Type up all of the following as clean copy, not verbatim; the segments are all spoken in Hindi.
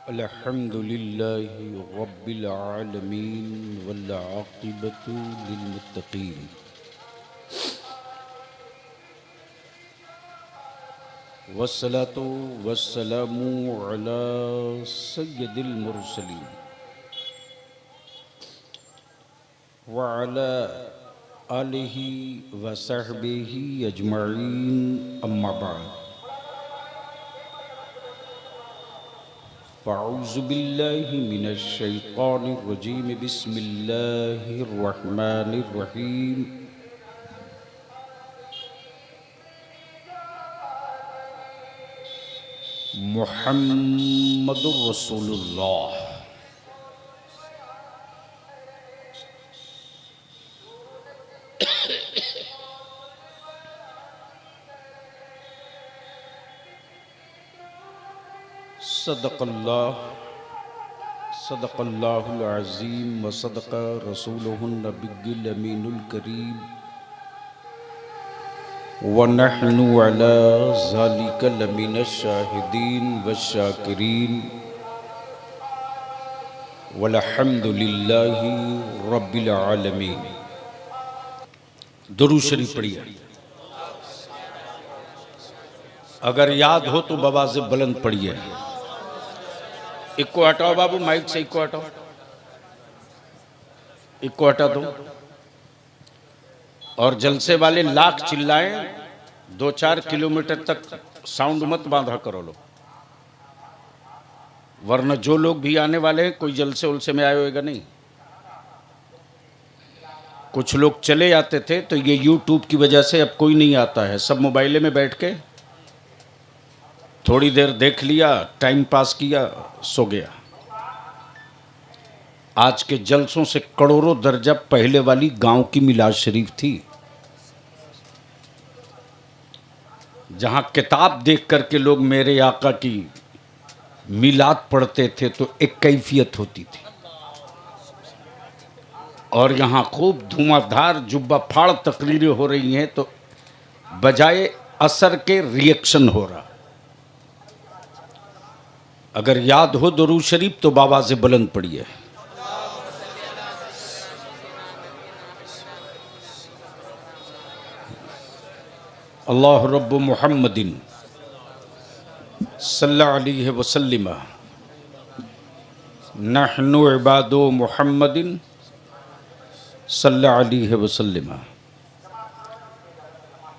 अल्हम्दुलिल्लाहि रब्बिल आलमीन वल आक़िबतु लिल मुत्तक़ीन वस्सलातु वस्सलामु अला सय्यदिल मुरसलीन व अला आलिहि व सहबिहि अजमईन अम्मा बाद फ़अऊज़ु बिल्लाहि मिनश शैतानिर रजीम बिस्मिल्लाहिर रहमानिर रहीम मुहम्मदुर रसूलुल्लाह सदक़ल्लाहुल अज़ीम व सदक़ रसूलुहुन नबिय्युल अमीनुल करीम व नहनु अला ज़ालिका लमिनश शाहिदीन वश्शाकिरीन वल्हम्दुलिल्लाहि रब्बिल आलमीन। दुरूद शरीफ पढ़िए। अगर याद हो तो बवाज़े बुलंद पढ़िए। इक्को हटाओ बाबू, माइक से इक्को हटाओ, इक्को हटा दो। और जलसे वाले लाख चिल्लाएं, 2-4 किलोमीटर तक साउंड मत बांधा करो लो, वरना जो लोग भी आने वाले हैं कोई जलसे उलसे में आए होएगा नहीं। कुछ लोग चले आते थे तो ये यूट्यूब की वजह से अब कोई नहीं आता है, सब मोबाइले में बैठ के थोड़ी देर देख लिया, टाइम पास किया, सो गया। आज के जलसों से करोड़ों दर्जा पहले वाली गांव की मिलाद शरीफ थी, जहां किताब देख करके लोग मेरे आका की मिलाद पढ़ते थे तो एक कैफियत होती थी, और यहाँ खूब धुआंधार जुब्बा फाड़ तकरीरें हो रही हैं तो बजाय असर के रिएक्शन हो रहा। अगर याद हो दुरूद शरीफ तो बावाज़े बुलंद पढ़िए। अल्लाह रब्बु मुहम्मदिन सल्लल्लाहु अलैहि वसल्लम नहनु इबादु मुहम्मदिन सल्लल्लाहु अलैहि वसल्लम।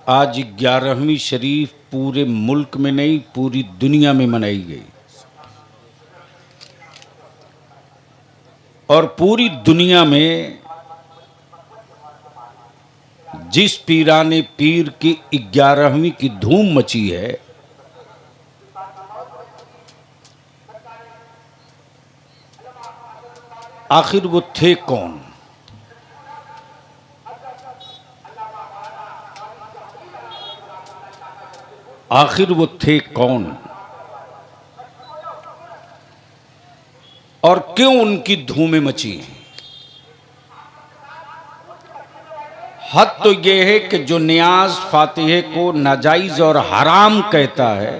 आज 11वीं शरीफ पूरे मुल्क में नहीं पूरी दुनिया में मनाई गई, और पूरी दुनिया में जिस पीराने पीर की 11वीं की धूम मची है, आखिर वो थे कौन? आखिर वो थे कौन और क्यों उनकी धूमें मची? हद तो यह है कि जो नियाज फातिहे को नाजायज और हराम कहता है,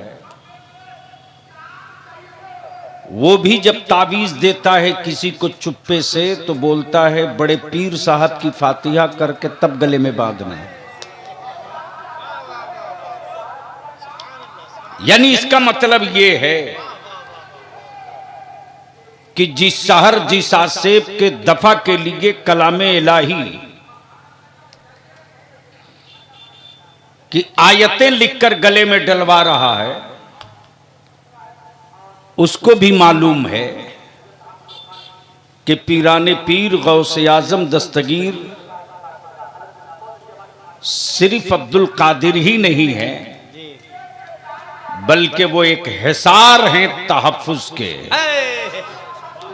वो भी जब तावीज देता है किसी को चुप्पे से तो बोलता है बड़े पीर साहब की फातिहा करके तब गले में बांधना है। यानी इसका मतलब ये है कि जिस शहर जिस आसेब के दफा के लिए कलामे इलाही की आयतें लिखकर गले में डलवा रहा है, उसको भी मालूम है कि पीराने पीर गौसे आजम दस्तगीर सिर्फ अब्दुल कादिर ही नहीं है, बल्कि वो एक हिसार हैं तहफ्फुज के।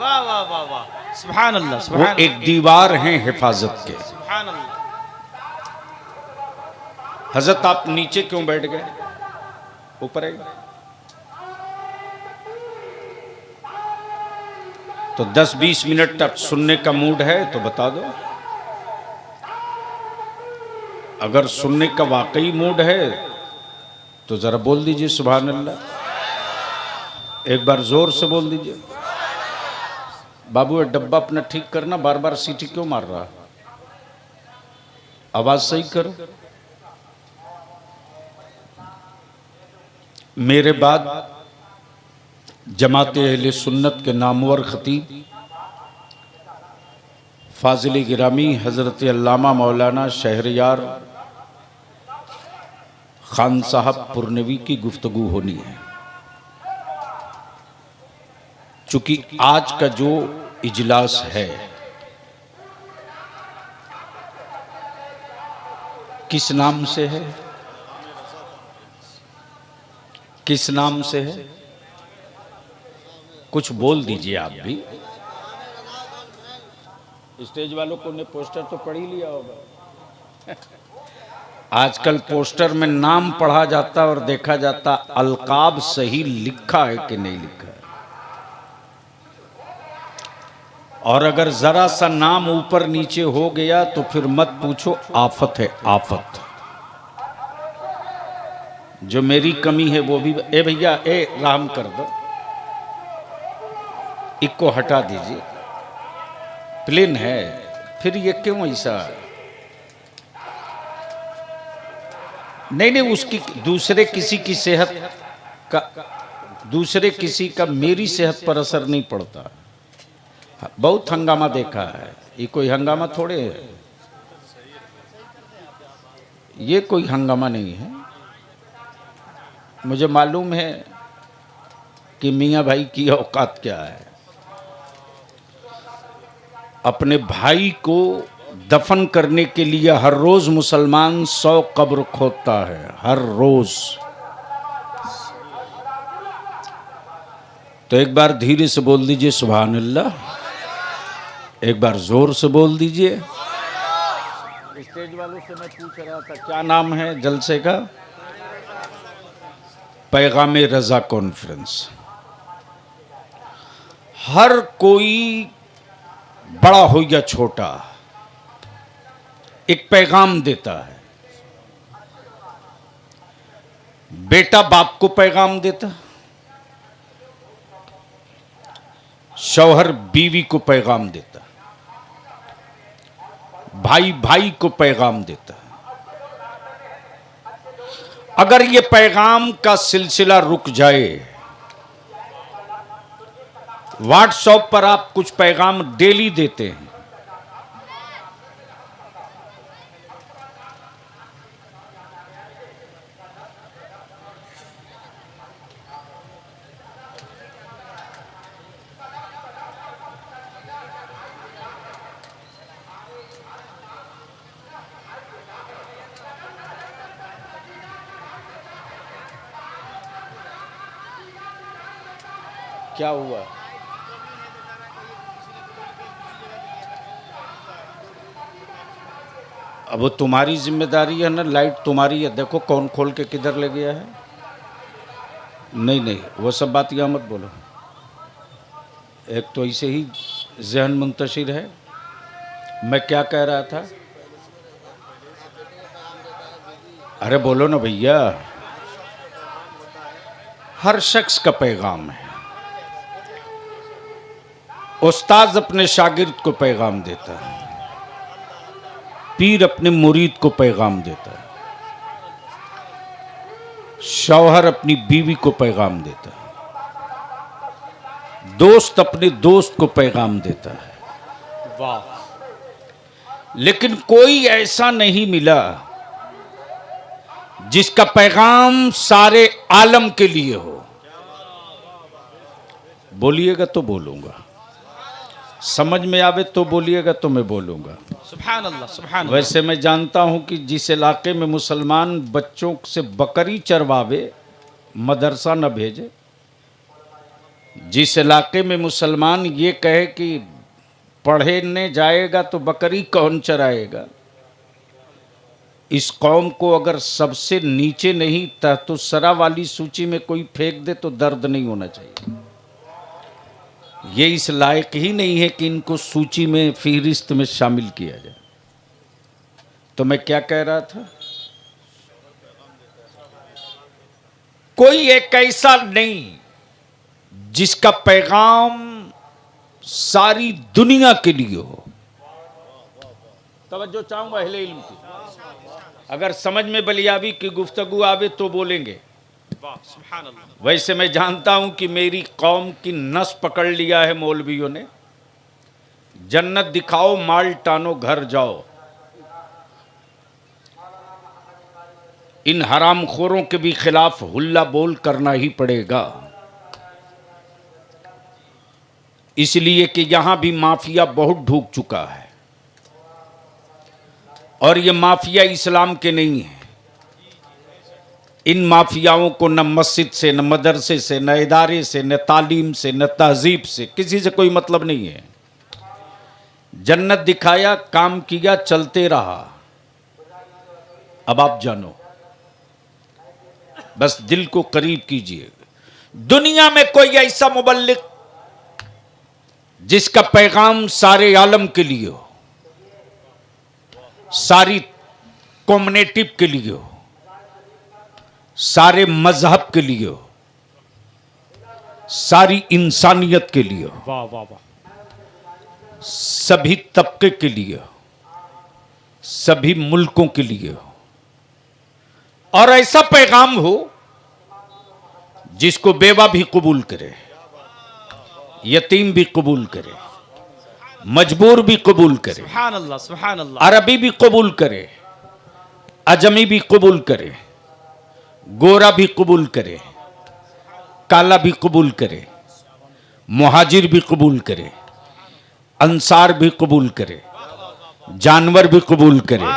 वाह वाह वाह वाह, सुभान अल्लाह, वो एक दीवार हैं हिफाजत के। सुभान अल्लाह। हजरत आप नीचे क्यों बैठ गए? ऊपर आइए। तो 10-20 मिनट अब सुनने का मूड है तो बता दो, अगर सुनने का वाकई मूड है तो जरा बोल दीजिए सुभान अल्लाह, एक बार जोर से बोल दीजिए। बाबू ये डब्बा अपना ठीक करना, बार बार सीटी क्यों मार रहा, आवाज सही करो। मेरे बाद जमात अहले सुन्नत के नामवर खतीब फाजिल गिरामी हजरत अल्लामा मौलाना शहरयार खान साहब पुरनवी की गुफ्तगू होनी है। चूंकि आज का जो इजलास है किस नाम से है, किस नाम से है, कुछ बोल दीजिए आप भी। स्टेज वालों को ने पोस्टर तो पढ़ ही लिया होगा। आजकल पोस्टर में नाम पढ़ा जाता और देखा जाता अलकाब सही लिखा है कि नहीं लिखा है। और अगर जरा सा नाम ऊपर नीचे हो गया तो फिर मत पूछो, आफत है आफत। जो मेरी कमी है वो भी, ए भैया ए राम कर दो, इसको हटा दीजिए, प्लेन है, फिर ये क्यों ऐसा। नहीं नहीं, उसकी दूसरे किसी की सेहत का, दूसरे किसी का मेरी सेहत पर असर नहीं पड़ता। बहुत हंगामा देखा है, ये कोई हंगामा थोड़े है, ये कोई हंगामा नहीं है। मुझे मालूम है कि मियाँ भाई की औकात क्या है। अपने भाई को दफन करने के लिए हर रोज मुसलमान 100 कब्र खोदता है, हर रोज। तो एक बार धीरे से बोल दीजिए सुभान अल्लाह, एक बार जोर से बोल दीजिए। स्टेज वालों से मैं पूछ रहा था क्या नाम है जलसे का, पैगाम रजा कॉन्फ्रेंस। हर कोई बड़ा हो या छोटा एक पैगाम देता है। बेटा बाप को पैगाम देता, शौहर बीवी को पैगाम देता, भाई भाई को पैगाम देता। अगर ये पैगाम का सिलसिला रुक जाए, व्हाट्सएप पर आप कुछ पैगाम डेली देते हैं, क्या हुआ? अब वो तुम्हारी जिम्मेदारी है ना, लाइट तुम्हारी है, देखो कौन खोल के किधर ले गया है। नहीं नहीं, वो सब बात यहाँ मत बोलो। एक तो ऐसे ही जहन मुंतशिर है। मैं क्या कह रहा था? अरे बोलो ना भैया। हर शख्स का पैगाम है। उस्ताद अपने शागिर्द को पैगाम देता है, पीर अपने मुरीद को पैगाम देता है, शौहर अपनी बीवी को पैगाम देता है, दोस्त अपने दोस्त को पैगाम देता है। वाह। लेकिन कोई ऐसा नहीं मिला जिसका पैगाम सारे आलम के लिए हो। बोलिएगा तो बोलूंगा, समझ में आवे तो बोलिएगा तो मैं बोलूंगा। सुभान अल्लाह, सुभान अल्लाह। वैसे मैं जानता हूं कि जिस इलाके में मुसलमान बच्चों से बकरी चरवावे, मदरसा न भेजे, जिस इलाके में मुसलमान ये कहे कि पढ़ने जाएगा तो बकरी कौन चराएगा, इस कौम को अगर सबसे नीचे नहीं तहतुस्सरा वाली सूची में कोई फेंक दे तो दर्द नहीं होना चाहिए। ये इस लायक ही नहीं है कि इनको सूची में, फहरिस्त में शामिल किया जाए। तो मैं क्या कह रहा था? कोई एक ऐसा नहीं जिसका पैगाम सारी दुनिया के लिए हो। तवज्जो चाहूंगा अहले इल्म की, अगर समझ में बलियाबी की गुफ्तगू आवे तो बोलेंगे। वाह सुभान अल्लाह। वैसे मैं जानता हूं कि मेरी कौम की नस पकड़ लिया है मौलवियों ने। जन्नत दिखाओ माल टानो घर जाओ, इन हरामखोरों के भी खिलाफ हुल्ला बोल करना ही पड़ेगा, इसलिए कि यहां भी माफिया बहुत ढूक चुका है और ये माफिया इस्लाम के नहीं है। इन माफियाओं को न मस्जिद से, न मदरसे से, न इदारे से, न तालीम से, न तहजीब से, किसी से कोई मतलब नहीं है। जन्नत दिखाया, काम किया, चलते रहा। अब आप जानो, बस दिल को करीब कीजिए। दुनिया में कोई ऐसा मुबल्लिग जिसका पैगाम सारे आलम के लिए हो, सारी कम्युनिटी के लिए हो, सारे मजहब के लिए हो, सारी इंसानियत के लिए हो, वाह वाह वाह। सभी तबके के लिए हो, सभी मुल्कों के लिए हो, और ऐसा पैगाम हो जिसको बेवा भी कबूल करे, यतीम भी कबूल करे, मजबूर भी कबूल करे, सुभान अल्लाह सुभान अल्लाह। अरबी भी कबूल करे, अजमी भी कबूल करे, गोरा भी कबूल करे, काला भी कबूल करे, मुहाजिर भी कबूल करे, अंसार भी कबूल करे, जानवर भी कबूल करे,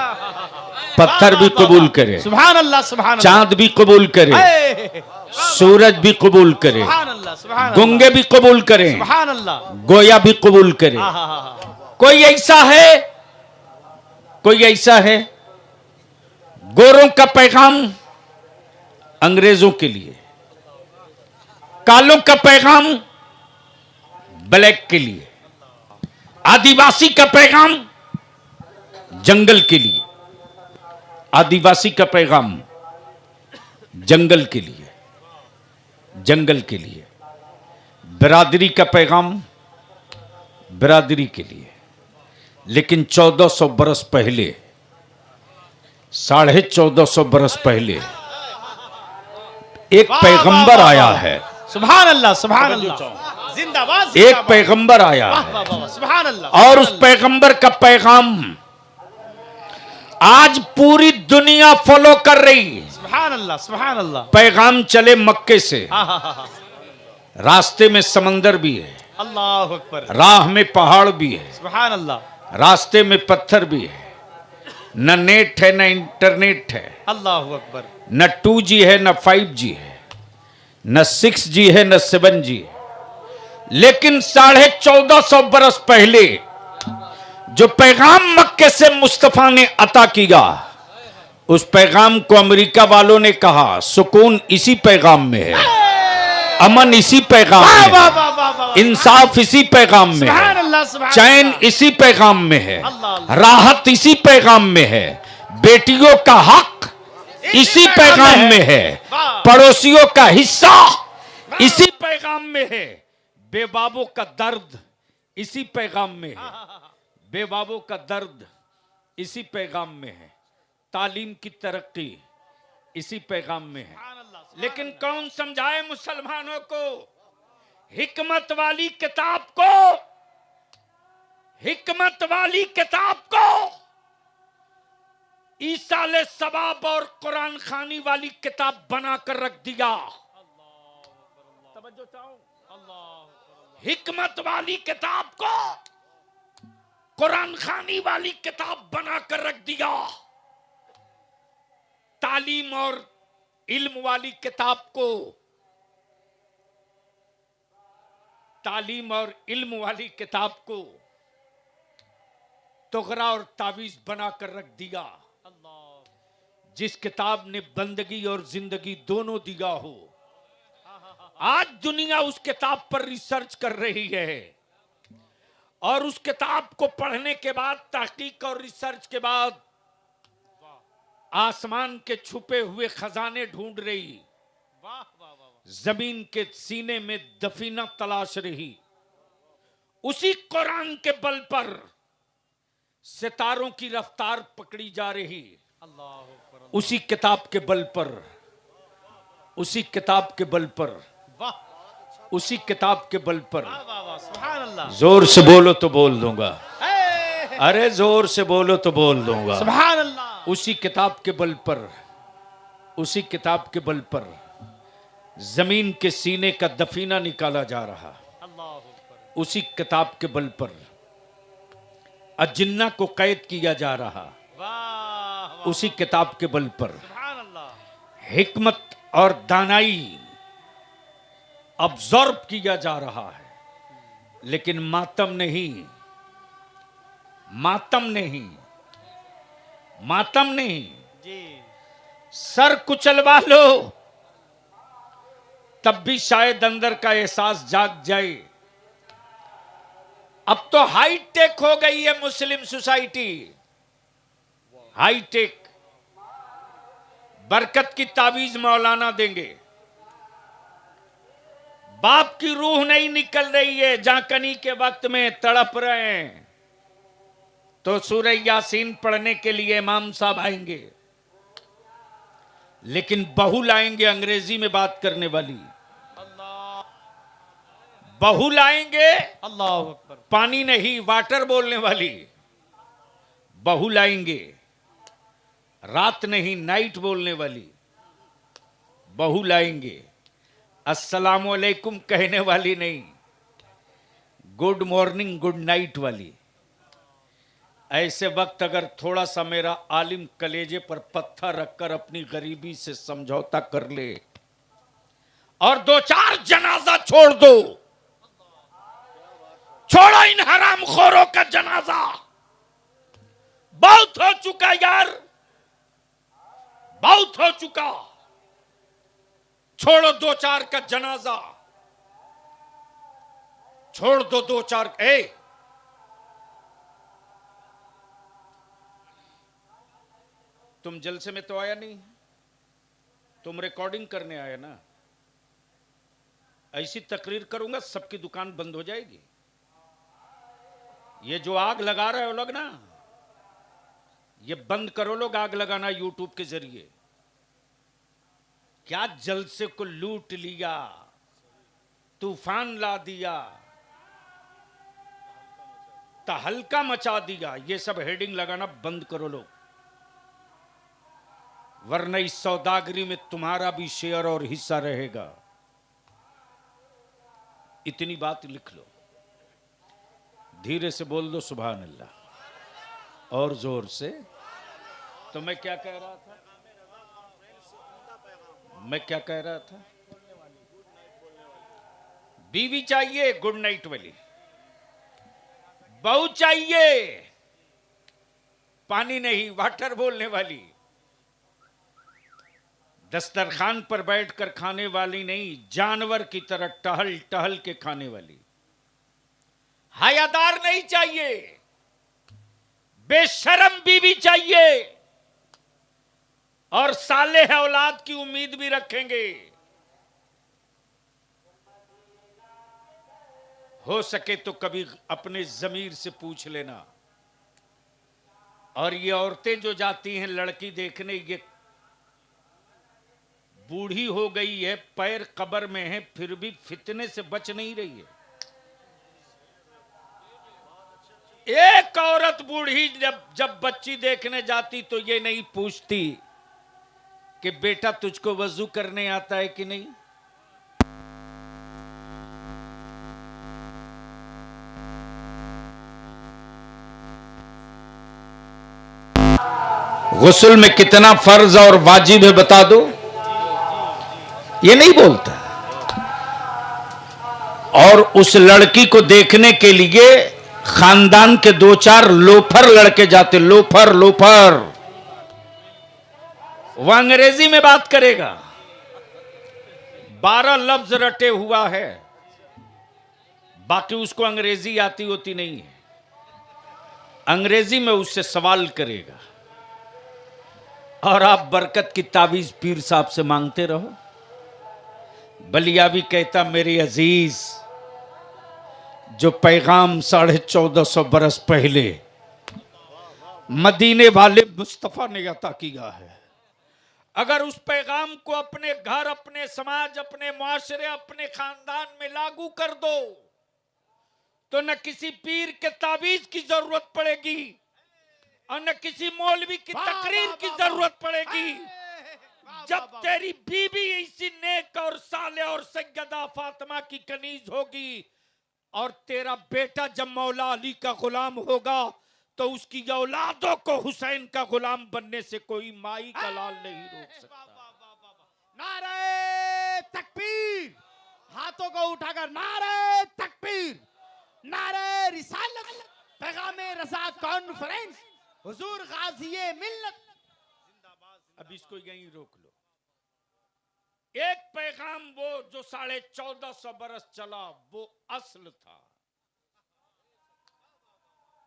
पत्थर भी कबूल करे, सुभान अल्लाह सुभान अल्लाह। चांद भी कबूल करे, हे, सूरज भी कबूल करे, सुभान अल्लाह सुभान अल्लाह। गुंगे भी कबूल करे, सुभान अल्लाह। गोया भी कबूल करे। आहा। कोई ऐसा है, कोई ऐसा है? गोरों का पैगाम अंग्रेजों के लिए, कालों का पैगाम ब्लैक के लिए, आदिवासी का पैगाम जंगल के लिए, आदिवासी का पैगाम जंगल के लिए, जंगल के लिए, बिरादरी का पैगाम बिरादरी के लिए। लेकिन 1400 बरस पहले, 1450 बरस पहले एक पैगंबर आया है। सुभान अल्लाह सुभान अल्लाह। जिंदाबाद एक पैगंबर आया वाह है वाह वाह। सुभान अल्लाह। और उस पैगंबर का पैगाम आज पूरी दुनिया फॉलो कर रही है। सुभान अल्लाह सुभान अल्लाह। पैगाम चले मक्के से, आहा। रास्ते में समंदर भी है, अल्लाह अकबर। राह में पहाड़ भी है, सुभान अल्लाह। रास्ते में पत्थर भी है, न नेट है न इंटरनेट है, अल्लाह अकबर। न 2G है न 5G है, न 6G है न 7G है। लेकिन 1450 बरस पहले जो पैगाम मक्के से मुस्तफा ने अता किया, उस पैगाम को अमेरिका वालों ने कहा सुकून इसी पैगाम में है, अमन इसी पैगाम में वाह है, वाह वाह वाह। इंसाफ इसी पैगाम में सुभान है, अल्लाह सुभान चैन अल्लाह। इसी पैगाम में है, अल्लाह। राहत इसी पैगाम में है, बेटियों का हक इसी पैगाम में है, वाह। पड़ोसियों का हिस्सा इसी पैगाम में है, बेबाबों का दर्द इसी पैगाम में है, बेबाबों का दर्द इसी पैगाम में है, तालीम की तरक्की इसी पैगाम में है। लेकिन कौन समझाए मुसलमानों को हिकमत वाली किताब को, हिकमत वाली किताब को ईसाले सवाब और कुरान खानी वाली किताब बनाकर रख दिया। तवज्जो चाहो, हिकमत वाली किताब को कुरान खानी वाली किताब बनाकर रख दिया, तालीम और इल्म वाली किताब को, तालीम और इल्म वाली किताब को तुगरा और तावीज बनाकर रख दिया। जिस किताब ने बंदगी और जिंदगी दोनों दिया हो, आज दुनिया उस किताब पर रिसर्च कर रही है और उस किताब को पढ़ने के बाद, तहकीक और रिसर्च के बाद आसमान के छुपे हुए खजाने ढूंढ रही। जमीन के सीने में दफीना तलाश रही, उसी कुरान के बल पर सितारों की रफ्तार पकड़ी जा रही, अल्लाह अकबर, उसी किताब के बल पर, उसी किताब के बल पर, वाह उसी किताब के बल पर। वाह वाह वाह, सुभान अल्लाह, जोर से बोलो तो बोल दूंगा, हे, अरे जोर से बोलो तो बोल दूंगा। सुभान अल्लाह, उसी किताब के बल पर, उसी किताब के बल पर जमीन के सीने का दफीना निकाला जा रहा, अल्लाह अकबर, उसी किताब के बल पर अजिन्ना को कैद किया जा रहा, वाह वाह, उसी किताब के बल पर सुभान अल्लाह, हिकमत और दानाई अब्जॉर्ब किया जा रहा है। लेकिन मातम नहीं, मातम नहीं, मातम नहीं, जी सर कुचलवा लो तब भी शायद अंदर का एहसास जाग जाए। अब तो हाई टेक हो गई है मुस्लिम सोसाइटी, हाई टेक। बरकत की तावीज मौलाना देंगे, बाप की रूह नहीं निकल रही है, जाकनी के वक्त में तड़प रहे हैं तो सूरह यासीन पढ़ने के लिए इमाम साहब आएंगे, लेकिन बहू लाएंगे अंग्रेजी में बात करने वाली, अल्लाह बहू लाएंगे अल्लाह अकबर, पानी नहीं वाटर बोलने वाली, बहू लाएंगे रात नहीं नाइट बोलने वाली, बहू लाएंगे अस्सलाम वालेकुम कहने वाली नहीं, गुड मॉर्निंग गुड नाइट वाली। ऐसे वक्त अगर थोड़ा सा मेरा आलिम कलेजे पर पत्थर रखकर अपनी गरीबी से समझौता कर ले और दो चार जनाजा छोड़ दो, छोड़ो इन हरामखोरों का जनाजा, बहुत हो चुका यार, बहुत हो चुका, छोड़ो दो चार का जनाजा, छोड़ दो दो चार। तुम जलसे में तो आया नहीं, तुम रिकॉर्डिंग करने आए ना। ऐसी तकरीर करूंगा सबकी दुकान बंद हो जाएगी। ये जो आग लगा रहे हो लोग ना, ये बंद करो लोग आग लगाना यूट्यूब के जरिए। क्या जलसे को लूट लिया, तूफान ला दिया, तहलका मचा दिया, ये सब हेडिंग लगाना बंद करो लोग, वरना इस सौदागरी में तुम्हारा भी शेयर और हिस्सा रहेगा। इतनी बात लिख लो, धीरे से बोल दो सुभान अल्लाह, और जोर से। तो मैं क्या कह रहा था, मैं क्या कह रहा था, बीवी चाहिए गुड नाइट वाली, बहू चाहिए पानी नहीं वाटर बोलने वाली, दस्तरखान पर बैठकर खाने वाली नहीं, जानवर की तरह टहल टहल के खाने वाली। हयादार नहीं चाहिए, बेशरम बीवी चाहिए, और सालेह औलाद की उम्मीद भी रखेंगे। हो सके तो कभी अपने जमीर से पूछ लेना। और ये औरतें जो जाती हैं लड़की देखने, ये बूढ़ी हो गई है, पैर कब्र में है, फिर भी फितने से बच नहीं रही है। एक औरत बूढ़ी जब बच्ची देखने जाती तो ये नहीं पूछती कि बेटा तुझको वजू करने आता है कि नहीं। गुस्ल में कितना फर्ज और वाजिब है बता दो, ये नहीं बोलता। और उस लड़की को देखने के लिए खानदान के दो चार लोफर लड़के जाते, लोफर लोफर। वह अंग्रेजी में बात करेगा, 12 लफ्ज रटे हुआ है, बाकी उसको अंग्रेजी आती होती नहीं है। अंग्रेजी में उससे सवाल करेगा और आप बरकत की तावीज पीर साहब से मांगते रहो। बलियावी कहता मेरे अजीज, जो पैगाम 1450 बरस पहले मदीने वाले मुस्तफा ने अता किया है, अगर उस पैगाम को अपने घर, अपने समाज, अपने मुआशरे, अपने खानदान में लागू कर दो तो न किसी पीर के ताबीज की जरूरत पड़ेगी और न किसी मौलवी की तकरीर की जरूरत पड़ेगी। जब तेरी बीबी इसी नेक और साले और सैयदा फातिमा की कनीज होगी और तेरा बेटा जब मौला अली का गुलाम होगा तो उसकी औलादों को हुसैन का गुलाम बनने से कोई माई का लाल नहीं रोक सकता। नारे तकबीर, हाथों को उठाकर नारे तकबीर, नारे रिसालत, पैगामे रजा कॉन्फ्रेंस, हुजूर गाज़िए मिल्लत। अब इसको यहीं रोक लो। एक पैगाम वो जो 1450 बरस चला वो असल था।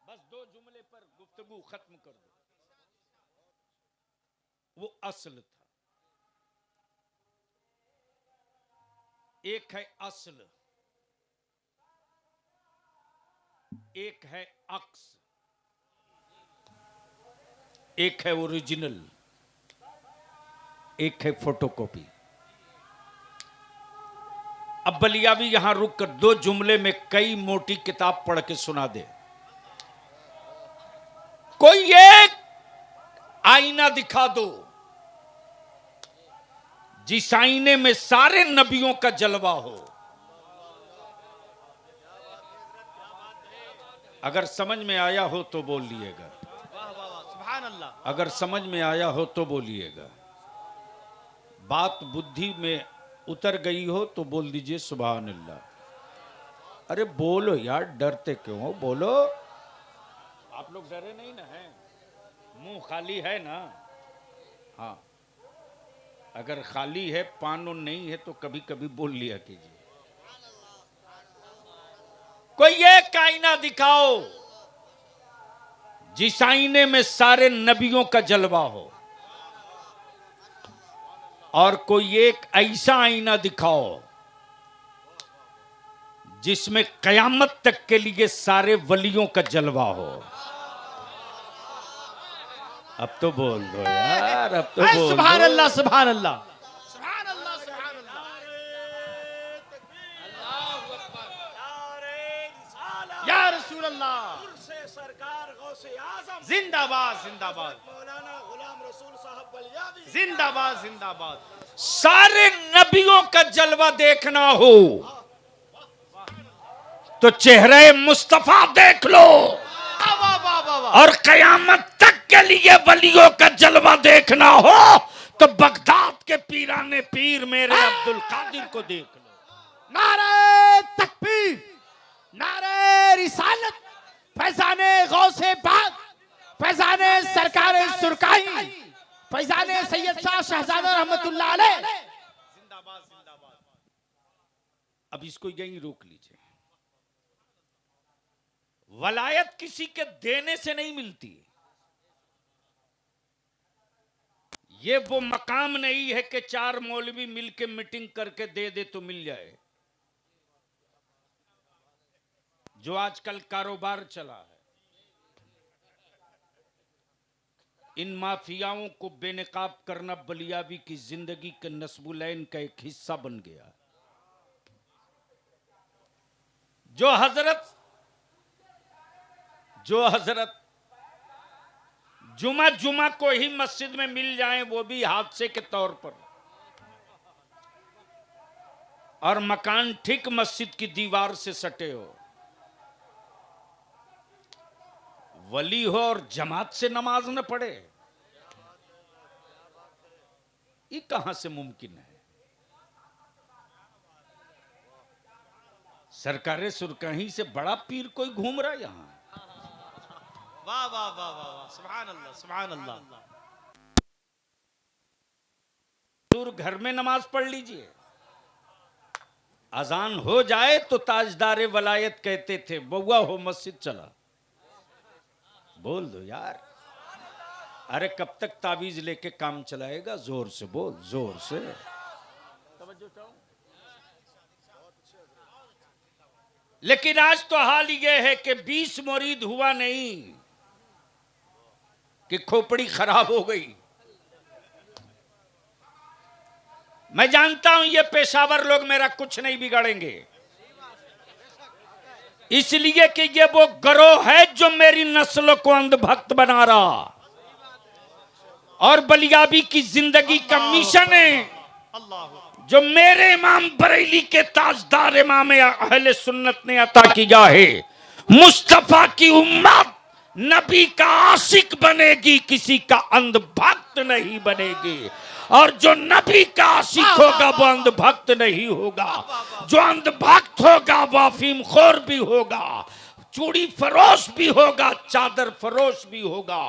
बस 2 जुमले पर गुफ्तगू खत्म कर दो। वो असल था। एक है असल, एक है अक्स, एक है ओरिजिनल, एक है फोटोकॉपी। अब बलियावी यहां रुक कर 2 जुमले में कई मोटी किताब पढ़ के सुना दे। कोई एक आईना दिखा दो जिस आईने में सारे नबियों का जलवा हो। अगर समझ में आया हो तो बोलिएगा, सुभान अल्लाह। अगर समझ में आया हो तो बोलिएगा, बात बुद्धि में उतर गई हो तो बोल दीजिए सुभान अल्लाह। अरे बोलो यार, डरते क्यों हो, बोलो। आप लोग डरे नहीं ना हैं, मुंह खाली है ना? हाँ, अगर खाली है, पानो नहीं है तो कभी कभी बोल लिया कीजिए। कोई एक आईना दिखाओ जिस आईने में सारे नबियों का जलवा हो, और कोई एक ऐसा आईना दिखाओ जिसमें कयामत तक के लिए सारे वलियों का जलवा हो। अब तो बोल दो यार, अब तो बोल सुभान दो। अल्लाह, सुभान अल्लाह, सुभान अल्लाह, सुभान अल्लाह। या रसूल अल्लाह, सरकार गौसे आजम जिंदाबाद जिंदाबाद, मौलाना गुलाम रसूल साहब बलियावी जिंदाबाद जिंदाबाद। सारे नबियों का जलवा देखना हो तो चेहरे मुस्तफा देख लो, वाह वाह वाह वाह वाह। और कयामत तक के लिए वलियों का जलवा देखना हो तो बगदाद के पीराने पीर मेरे अब्दुल कादिर को देख लो। नारे तकबीर, नारे रिसालत, फैजाने गौसे बाग, फैजाने सरकारे सुरकाई, फैजाने सैयद शाह शहजादा रहमतुल्लाह अलैह। जिंदाबाद जिंदाबाद। अब इसको यहीं रोक लीजिए। वलायत किसी के देने से नहीं मिलती। ये वो मकाम नहीं है कि 4 मौलवी मिलके मीटिंग करके दे दे तो मिल जाए, जो आजकल कारोबार चला है। इन माफियाओं को बेनकाब करना बलियावी की जिंदगी के नस्बुलैन का एक हिस्सा बन गया। जो हजरत जुमा को ही मस्जिद में मिल जाएं, वो भी हादसे के तौर पर, और मकान ठीक मस्जिद की दीवार से सटे हो, वली हो और जमात से नमाज न पढ़े, ये कहां से मुमकिन है? सरकारे सुरकही से बड़ा पीर कोई घूम रहा यहां? वाह वाह वाह वाह वाह, सुभान अल्लाह, सुभान अल्लाह। दूर घर में नमाज पढ़ लीजिए। अजान हो जाए तो ताजदारे वलायत कहते थे, बउआ हो मस्जिद चला। बोल दो यार, अरे कब तक तावीज लेके काम चलाएगा? जोर से बोल, जोर से। तवज्जो चाहो। लेकिन आज तो हाल ये है कि 20 मुरीद हुआ नहीं कि खोपड़ी खराब हो गई। मैं जानता हूं ये पेशावर लोग मेरा कुछ नहीं बिगाड़ेंगे, इसलिए कि ये वो गिरोह है जो मेरी नस्ल को अंधभक्त बना रहा और बलियाबी की जिंदगी का मिशन है अल्लाह जो मेरे इमाम बरेली के ताजदार इमाम अहले सुन्नत ने अता किया है। मुस्तफा की उम्मत नबी का आशिक बनेगी, किसी का अंधभक्त नहीं बनेगी। और जो नबी का आशिक होगा वो अंधभक्त नहीं होगा, जो अंधभक्त होगा वो अफीम खोर भी होगा, चूड़ी फरोश भी होगा, चादर फरोश भी होगा।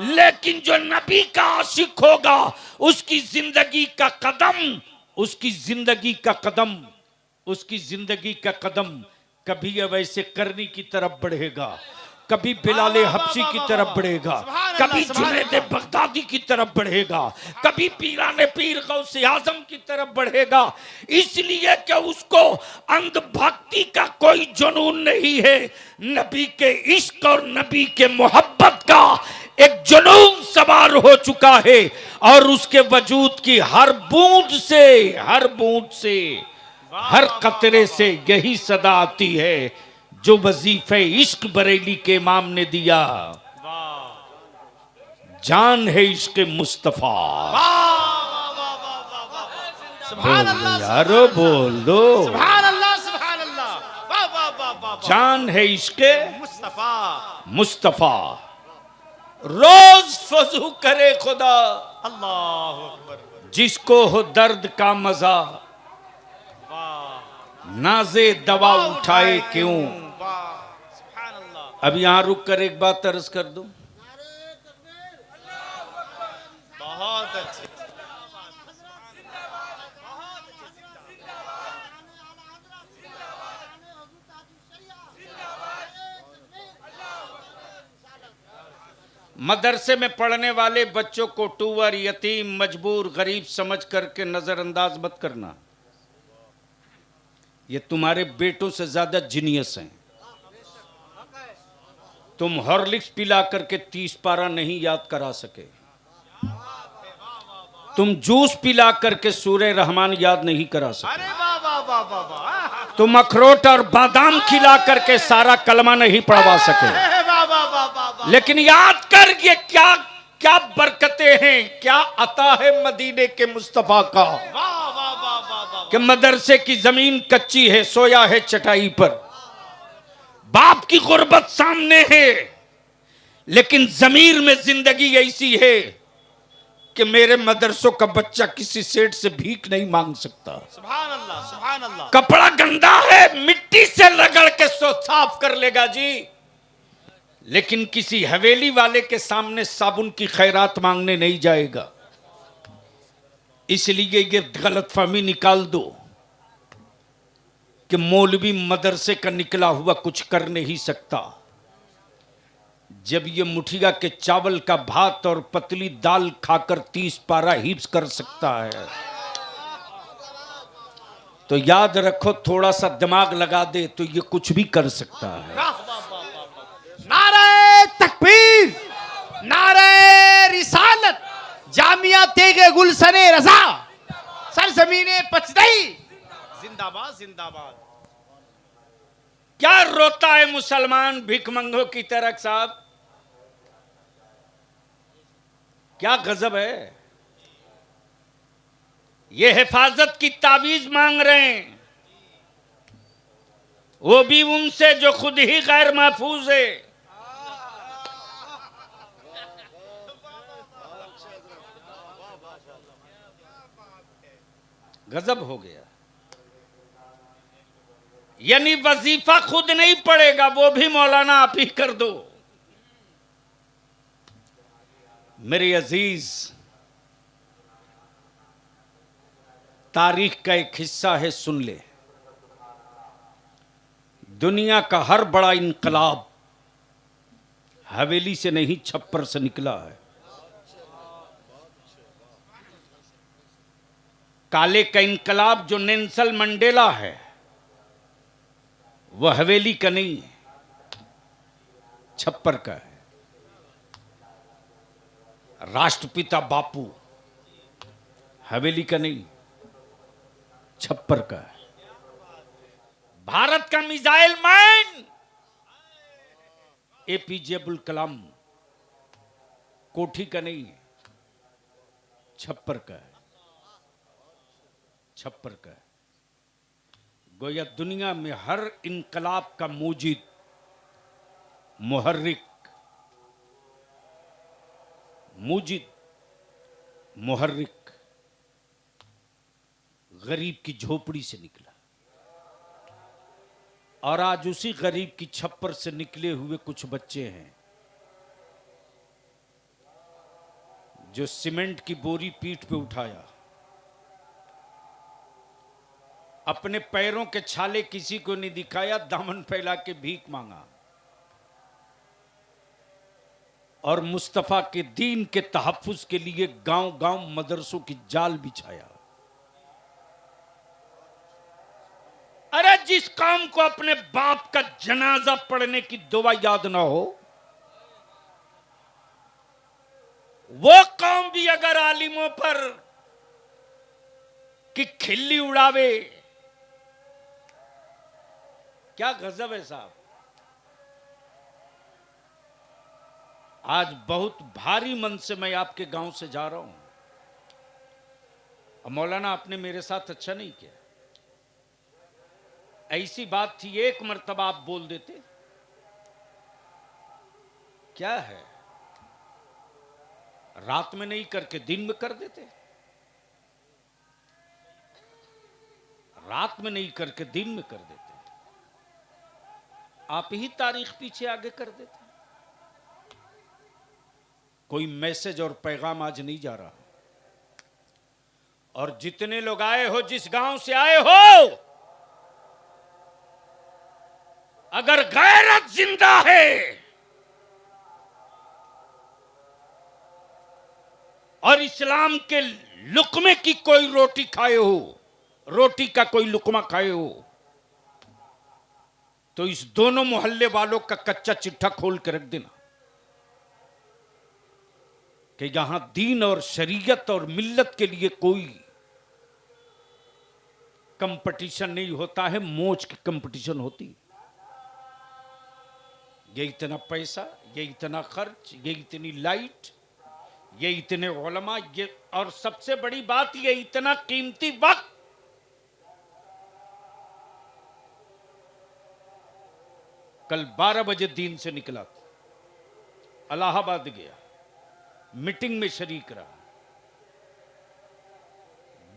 लेकिन जो नबी का आशिक होगा उसकी जिंदगी का कदम, उसकी जिंदगी का कदम, उसकी जिंदगी का कदम कभी वैसे करनी की तरफ बढ़ेगा, कभी बिलाले हबशी की तरफ बढ़ेगा, कभी जुनैद बगदादी की तरफ बढ़ेगा, कभी पीराने पीर गौसे आजम की तरफ बढ़ेगा। इसलिए कि उसको अंधभक्ति का कोई जुनून नहीं है, नबी के इश्क और नबी के मोहब्बत का एक जुनून सवार हो चुका है। और उसके वजूद की हर बूंद से, हर बूंद से, हर कतरे से यही सदा आती है जो वजीफे इश्क बरेली के इमाम ने दिया। जान है इश्क मुस्तफा। सुभान अल्लाह यारो बोल दो, सुभान अल्लाह सुभान अल्लाह। वाह वाह वाह वाह। जान है इश्क मुस्तफा मुस्तफा। रोज फजू करे खुदा अल्लाह अकबर। जिसको हो दर्द का मजा, वाह नाजे दवा उठाए क्यों। वाह सुभान अल्लाह। अब यहां रुक कर एक बात अर्ज कर दूं, बहुत अच्छे। मदरसे में पढ़ने वाले बच्चों को टूअर, यतीम, मजबूर, गरीब समझ करके नजरअंदाज मत करना। ये तुम्हारे बेटों से ज्यादा जीनियस हैं। तुम हॉर्लिक्स पिला करके 30 पारा नहीं याद करा सके, तुम जूस पिला करके सूरे रहमान याद नहीं करा सके, अरे वाह वाह वाह वाह वाह। तुम अखरोट और बादाम खिला करके सारा कलमा नहीं पढ़वा सके। वाह वाह वाह वाह वाह। लेकिन याद कर ये क्या क्या बरकतें हैं, क्या अता है मदीने के मुस्तफा का। वाह वाह वाह वाह वाह। कि मदरसे की जमीन कच्ची है, सोया है चटाई पर, बाप की गुर्बत सामने है, लेकिन जमीर में जिंदगी ऐसी है कि मेरे मदरसों का बच्चा किसी सेठ से भीख नहीं मांग सकता। सुभान अल्लाह सुभान अल्लाह। कपड़ा गंदा है, मिट्टी से रगड़ के साफ कर लेगा जी, लेकिन किसी हवेली वाले के सामने साबुन की खैरात मांगने नहीं जाएगा। इसलिए ये गलतफहमी निकाल दो कि मौलवी मदरसे का निकला हुआ कुछ कर नहीं सकता। जब ये मुठिया के चावल का भात और पतली दाल खाकर 30 पारा हिफ्ज कर सकता है, तो याद रखो थोड़ा सा दिमाग लगा दे तो ये कुछ भी कर सकता है। नारे तकबीर, नारे रिसालत, जामिया तेगे गुलशने रजा, सरजमीने पचदई, जिंदाबाद जिंदाबाद। क्या रोता है मुसलमान भिखमंगों की तरह साहब, क्या गजब है। ये हिफाजत की तावीज मांग रहे हैं, वो भी उनसे जो खुद ही गैर महफूज है। गजब हो गया। यानी वजीफा खुद नहीं पड़ेगा, वो भी मौलाना आप ही कर दो। मेरे अजीज, तारीख का एक हिस्सा है, सुन ले। दुनिया का हर बड़ा इनकलाब हवेली से नहीं छप्पर से निकला है। काले का इनकलाब जो नेल्सन मंडेला है वो हवेली का नहीं है, छप्पर का है। राष्ट्रपिता बापू हवेली का नहीं, छप्पर का है। भारत का missile man APJ Abdul Kalam कोठी का नहीं है, छप्पर का है, छप्पर का है। गोया दुनिया में हर इनकलाब का मूजिद, मुहर्रिक, मूजिद, मुहर्रिक गरीब की झोपड़ी से निकला, और आज उसी गरीब की छप्पर से निकले हुए कुछ बच्चे हैं जो सीमेंट की बोरी पीठ पे उठाया, अपने पैरों के छाले किसी को नहीं दिखाया, दामन फैला के भीख मांगा और मुस्तफा के दीन के तहफ्फुज के लिए गांव गांव मदरसों की जाल बिछाया। अरे जिस काम को अपने बाप का जनाजा पढ़ने की दुआ याद ना हो, वो कौम भी अगर आलिमों पर की खिल्ली उड़ावे, क्या गजब है साहब। आज बहुत भारी मन से मैं आपके गांव से जा रहा हूं, और मौलाना आपने मेरे साथ अच्छा नहीं किया। ऐसी बात थी एक मर्तबा आप बोल देते, क्या है, रात में नहीं करके दिन में कर देते, रात में नहीं करके दिन में कर देते, आप ही तारीख पीछे आगे कर देते। कोई मैसेज और पैगाम आज नहीं जा रहा। और जितने लोग आए हो, जिस गांव से आए हो, अगर गैरत जिंदा है और इस्लाम के लुकमे की कोई रोटी खाए हो, रोटी का कोई लुकमा खाए हो, तो इस दोनों मोहल्ले वालों का कच्चा चिट्ठा खोल के रख देना कि यहां दीन और शरीयत और मिल्लत के लिए कोई कंपटीशन नहीं होता है, मौज की कंपटीशन होती। ये इतना पैसा, ये इतना खर्च, ये इतनी लाइट, ये इतने उलमा, ये, और सबसे बड़ी बात ये इतना कीमती वक्त। कल 12 बजे दीन से निकला, इलाहाबाद गया, मीटिंग में शरीक रहा,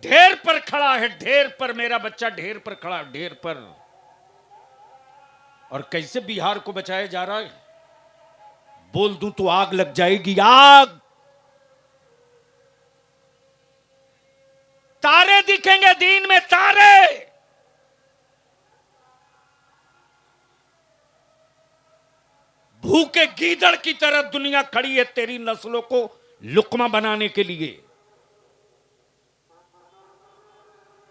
ढेर पर खड़ा है, ढेर पर मेरा बच्चा ढेर पर खड़ा, ढेर पर। और कैसे बिहार को बचाया जा रहा है, बोल दूं तो आग लग जाएगी, आग। तारे दिखेंगे दीन में, तारे। भूखे गीदड़ की तरह दुनिया खड़ी है तेरी नस्लों को लुकमा बनाने के लिए,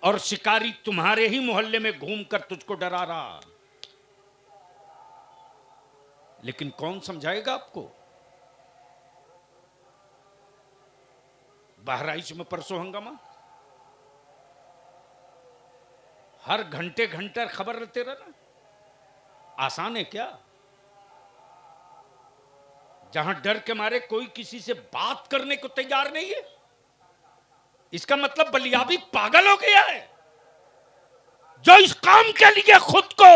और शिकारी तुम्हारे ही मोहल्ले में घूमकर तुझको डरा रहा। लेकिन कौन समझाएगा आपको? बहराइच में परसों हंगामा, हर घंटे घंटे खबर रहते रहना आसान है क्या? जहां डर के मारे कोई किसी से बात करने को तैयार नहीं है, इसका मतलब बलिया भी पागल हो गया है, जो इस काम के लिए खुद को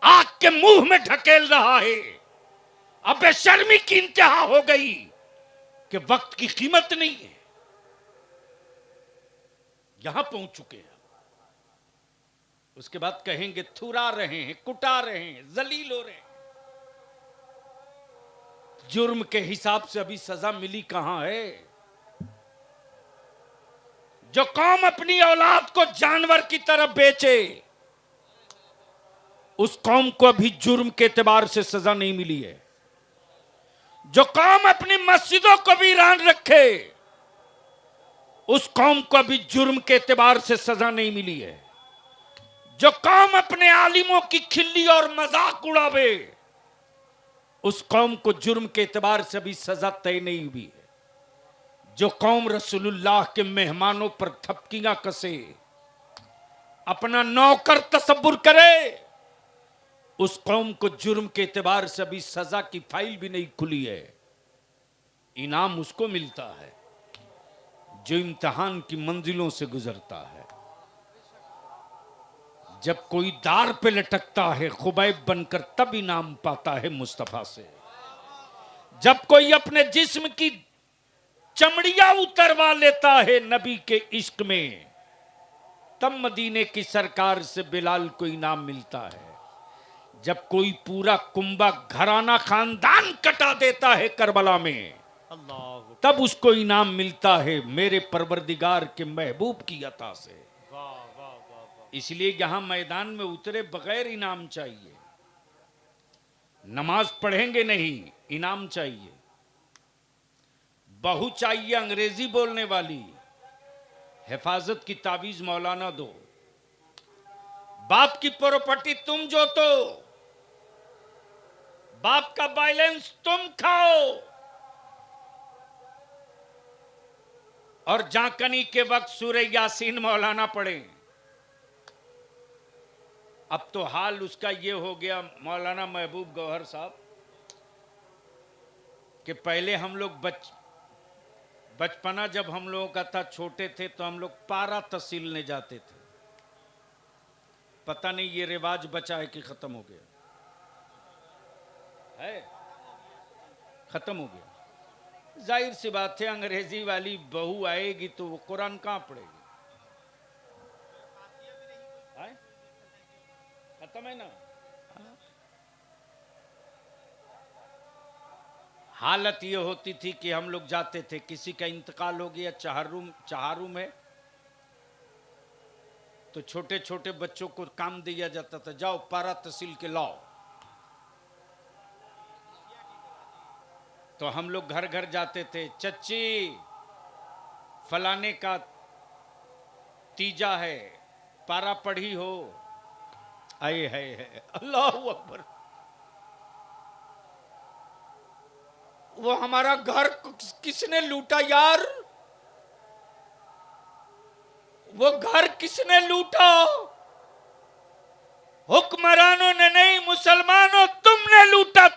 आग के मुंह में ढकेल रहा है। अब बेशर्मी की इंतहा हो गई कि वक्त की कीमत नहीं है। यहां पहुंच चुके हैं, उसके बाद कहेंगे थुरा रहे हैं, कुटा रहे हैं, जलील हो रहे हैं। जुर्म के हिसाब से अभी सजा मिली कहां है? जो कौम अपनी औलाद को जानवर की तरह बेचे, उस कौम को अभी जुर्म के एतबार से सजा नहीं मिली है। जो कौम अपनी मस्जिदों को भी वीरान रखे, उस कौम को अभी जुर्म के एतबार से सजा नहीं मिली है। जो कौम अपने आलिमों की खिल्ली और मजाक उड़ावे, उस कौम को जुर्म के एतबार से भी सजा तय नहीं हुई है। जो कौम रसूलुल्लाह के मेहमानों पर थपकियां कसे, अपना नौकर तसब्बुर करे, उस कौम को जुर्म के एतबार से भी सजा की फाइल भी नहीं खुली है। इनाम उसको मिलता है जो इम्तिहान की मंजिलों से गुजरता है। जब कोई दार पे लटकता है खुबैब बनकर, तब इनाम पाता है मुस्तफा से। जब कोई अपने जिस्म की चमड़ियां उतरवा लेता है नबी के इश्क में, तब मदीने की सरकार से बिलाल को इनाम मिलता है। जब कोई पूरा कुंबा घराना खानदान कटा देता है करबला में, अल्लाह तब उसको इनाम मिलता है मेरे परवरदिगार के महबूब की अता से। वाह वाह वाह वाह। इसलिए यहां मैदान में उतरे बगैर इनाम चाहिए। नमाज पढ़ेंगे नहीं, इनाम चाहिए। बहू चाहिए अंग्रेजी बोलने वाली, हिफाजत की तावीज मौलाना दो। बाप की प्रॉपर्टी तुम जोतो, बाप का बैलेंस तुम खाओ, और जाकनी के वक्त सूरह यासीन मौलाना पढ़े। अब तो हाल उसका ये हो गया मौलाना महबूब गौहर साहब कि पहले हम लोग बचपना जब हम लोगों का था, छोटे थे, तो हम लोग पारा तहसीलने जाते थे। पता नहीं ये रिवाज बचा है कि खत्म हो गया है। खत्म हो गया। जाहिर सी बात है, अंग्रेजी वाली बहू आएगी तो वो कुरान कहां पढ़ेगी? है? खत्म है ना। हालत ये होती थी कि हम लोग जाते थे, किसी का इंतकाल हो गया चहारू में, तो छोटे छोटे बच्चों को काम दिया जाता था, जाओ पारा तहसील के लाओ। तो हम लोग घर घर जाते थे, चच्ची फलाने का तीजा है, पारा पढ़ी हो? आए है अल्लाह अकबर। वो हमारा घर किसने लूटा यार? वो घर किसने लूटा? हुक्मरानों ने नहीं, मुसलमानों तुमने लूटा।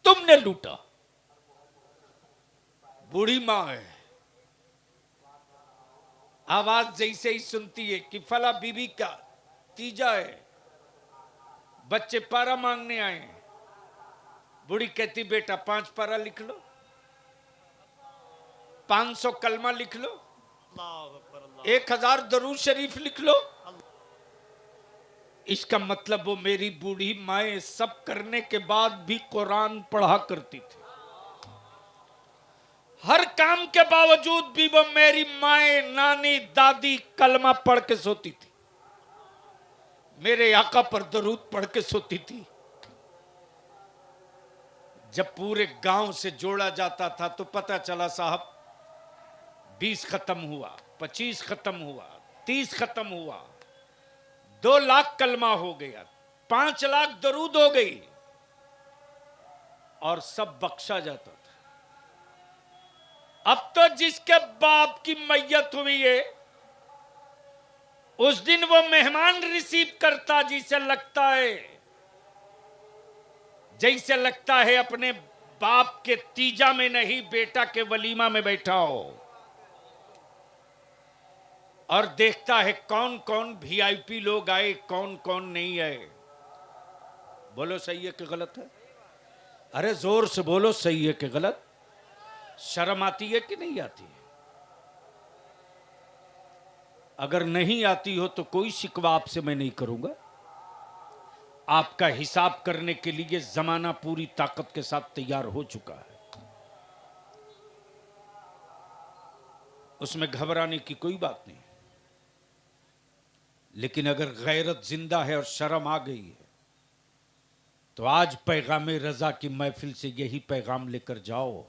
तुमने लूटा। बूढ़ी मां है, आवाज जैसे ही सुनती है कि फला बीबी का तीजा है, बच्चे पारा मांगने आए, बूढ़ी कहती बेटा 5 पारा लिख लो, 500 कलमा लिख लो, अल्लाह अकबर, अल्लाह 1000 दरूद शरीफ लिख लो। इसका मतलब वो मेरी बूढ़ी माए सब करने के बाद भी कुरान पढ़ा करती थी। हर काम के बावजूद भी वो मेरी माए, नानी, दादी कलमा पढ़ के सोती थी, मेरे आका पर दरूद पढ़ के सोती थी। जब पूरे गांव से जोड़ा जाता था तो पता चला साहब 20 खत्म हुआ, 25 खत्म हुआ, 30 खत्म हुआ, 2 लाख कलमा हो गया, 5 लाख दरूद हो गई, और सब बख्शा जाता था। अब तो जिसके बाप की मैयत हुई है, उस दिन वो मेहमान रिसीव करता जैसे लगता है अपने बाप के तीजा में नहीं, बेटा के वलीमा में बैठा हो, और देखता है कौन कौन वीआईपी लोग आए, कौन कौन नहीं आए। बोलो सही है कि गलत है? अरे जोर से बोलो, सही है कि गलत? शर्म आती है कि नहीं आती है? अगर नहीं आती हो तो कोई शिकवा आपसे मैं नहीं करूंगा। आपका हिसाब करने के लिए जमाना पूरी ताकत के साथ तैयार हो चुका है, उसमें घबराने की कोई बात नहीं। लेकिन अगर गैरत जिंदा है और शर्म आ गई है, तो आज पैगाम रजा की महफिल से यही पैगाम लेकर जाओ,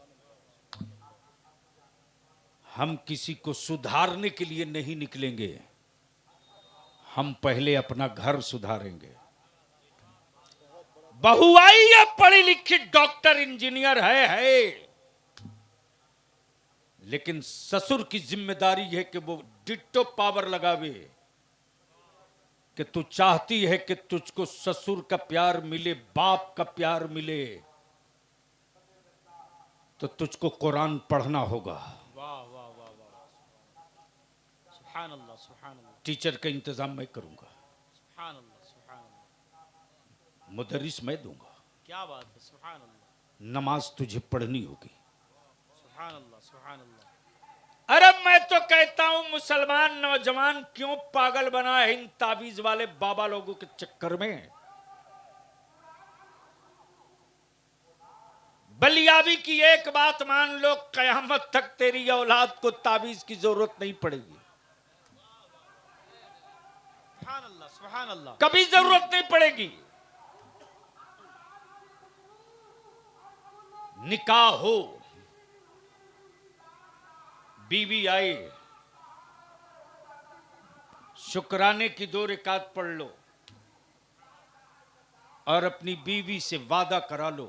हम किसी को सुधारने के लिए नहीं निकलेंगे, हम पहले अपना घर सुधारेंगे। बहू आई है पढ़ी लिखी, डॉक्टर इंजीनियर है, लेकिन ससुर की जिम्मेदारी है कि वो डिट्टो पावर लगावे कि तू चाहती है कि तुझको ससुर का प्यार मिले, बाप का प्यार मिले, तो तुझको कुरान पढ़ना होगा। वाह वाह वाह वाह, सुभान अल्लाह सुभान अल्लाह टीचर का इंतजाम मैं करूंगा, सुभान अल्लाह सुभान अल्लाह, मुदर्रिस मैं दूंगा, क्या बात है, सुभान अल्लाह नमाज तुझे पढ़नी होगी। सुभान अल्लाह सुभान अल्लाह। अरे मैं तो कहता हूं मुसलमान नौजवान क्यों पागल बना है इन ताबीज वाले बाबा लोगों के चक्कर में। बलियाबी की एक बात मान लो, कयामत तक तेरी औलाद को ताबीज की जरूरत नहीं पड़ेगी, सुभान अल्लाह सुभान अल्लाह। कभी जरूरत नहीं पड़ेगी। निकाह हो, बीवी आए, शुक्राने की 2 रकात पढ़ लो और अपनी बीवी से वादा करा लो,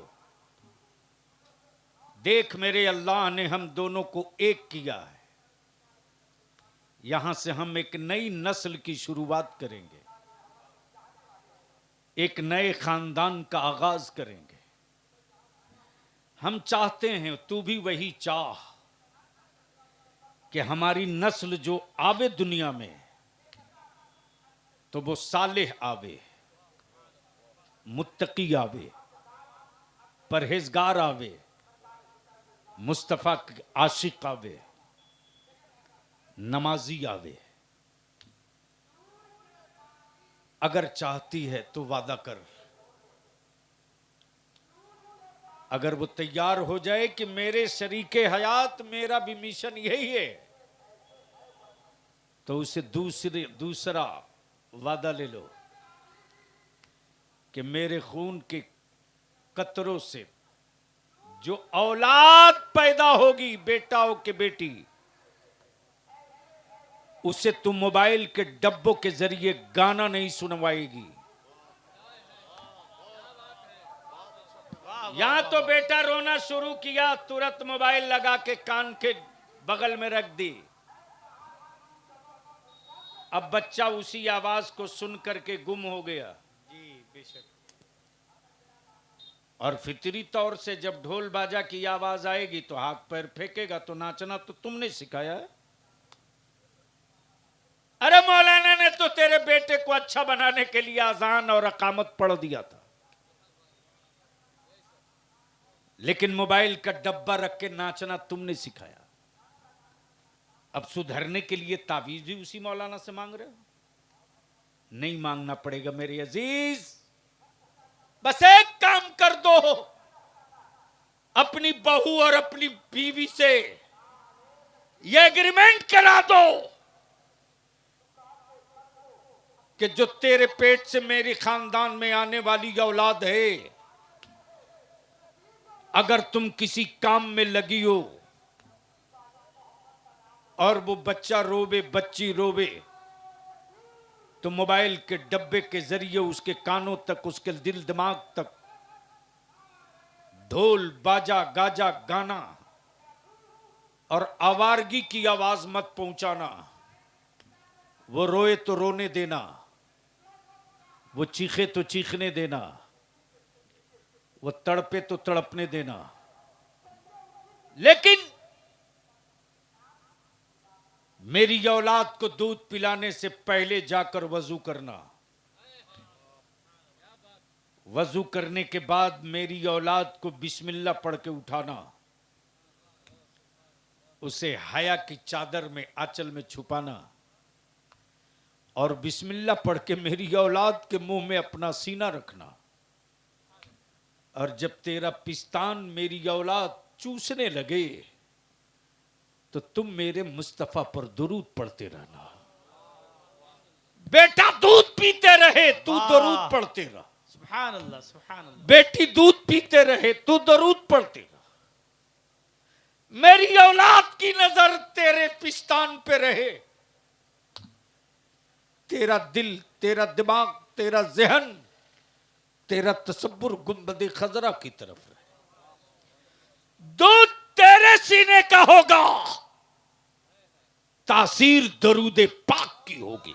देख मेरे अल्लाह ने हम दोनों को एक किया है, यहां से हम एक नई नस्ल की शुरुआत करेंगे, एक नए खानदान का आगाज करेंगे। हम चाहते हैं, तू भी वही चाह कि हमारी नस्ल जो आवे दुनिया में तो वो सालेह आवे, मुत्तकी आवे, परहेजगार आवे, मुस्तफा के आशिक आवे, नमाजी आवे। अगर चाहती है तो वादा कर, अगर वो तैयार हो जाए कि मेरे शरीके हयात, मेरा भी मिशन यही है, तो उसे दूसरा वादा ले लो कि मेरे खून के कतरों से जो औलाद पैदा होगी, बेटा हो के बेटी, उसे तुम मोबाइल के डब्बों के जरिए गाना नहीं सुनवाएगी। यहां तो बेटा रोना शुरू किया, तुरंत मोबाइल लगा के कान के बगल में रख दी, अब बच्चा उसी आवाज को सुन करके गुम हो गया। जी बेशक। और फितरी तौर से जब ढोल बाजा की आवाज आएगी तो हाथ पैर फेंकेगा, तो नाचना तो तुमने सिखाया है। अरे मौलाना ने तो तेरे बेटे को अच्छा बनाने के लिए अजान और अकामत पढ़ दिया था, लेकिन मोबाइल का डब्बा रख के नाचना तुमने सिखाया। अब सुधरने के लिए तावीज भी उसी मौलाना से मांग रहे हो? नहीं मांगना पड़ेगा मेरे अजीज, बस एक काम कर दो, अपनी बहू और अपनी बीवी से यह एग्रीमेंट करा दो कि जो तेरे पेट से मेरे खानदान में आने वाली औलाद है, अगर तुम किसी काम में लगी हो और वो बच्चा रोवे, बच्ची रोवे, तो मोबाइल के डब्बे के जरिए उसके कानों तक, उसके दिल दिमाग तक ढोल बाजा गाजा गाना और आवारगी की आवाज मत पहुंचाना। वो रोए तो रोने देना, वो चीखे तो चीखने देना, वो तड़पे तो तड़पने देना, लेकिन मेरी औलाद को दूध पिलाने से पहले जाकर वजू करना, वजू करने के बाद मेरी औलाद को बिस्मिल्लाह पढ़ के उठाना, उसे हया की चादर में आंचल में छुपाना और बिस्मिल्लाह पढ़ के मेरी औलाद के मुंह में अपना सीना रखना, और जब तेरा पिस्तान मेरी औलाद चूसने लगे तो तुम मेरे मुस्तफा पर दुरूद पढ़ते रहना। बेटा दूध पीते रहे, तू दुरूद पढ़ते रह। सुभान अल्लाह सुभान अल्लाह। बेटी दूध पीते रहे, तू दुरूद पढ़ते रह। मेरी औलाद की नजर तेरे पिस्तान पे रहे, तेरा दिल, तेरा दिमाग, तेरा जहन, तेरा तसब्बुर गुंबद खजरा की तरफ रहे। दूध तेरे सीने का होगा, तासीर दरूदे पाक की होगी।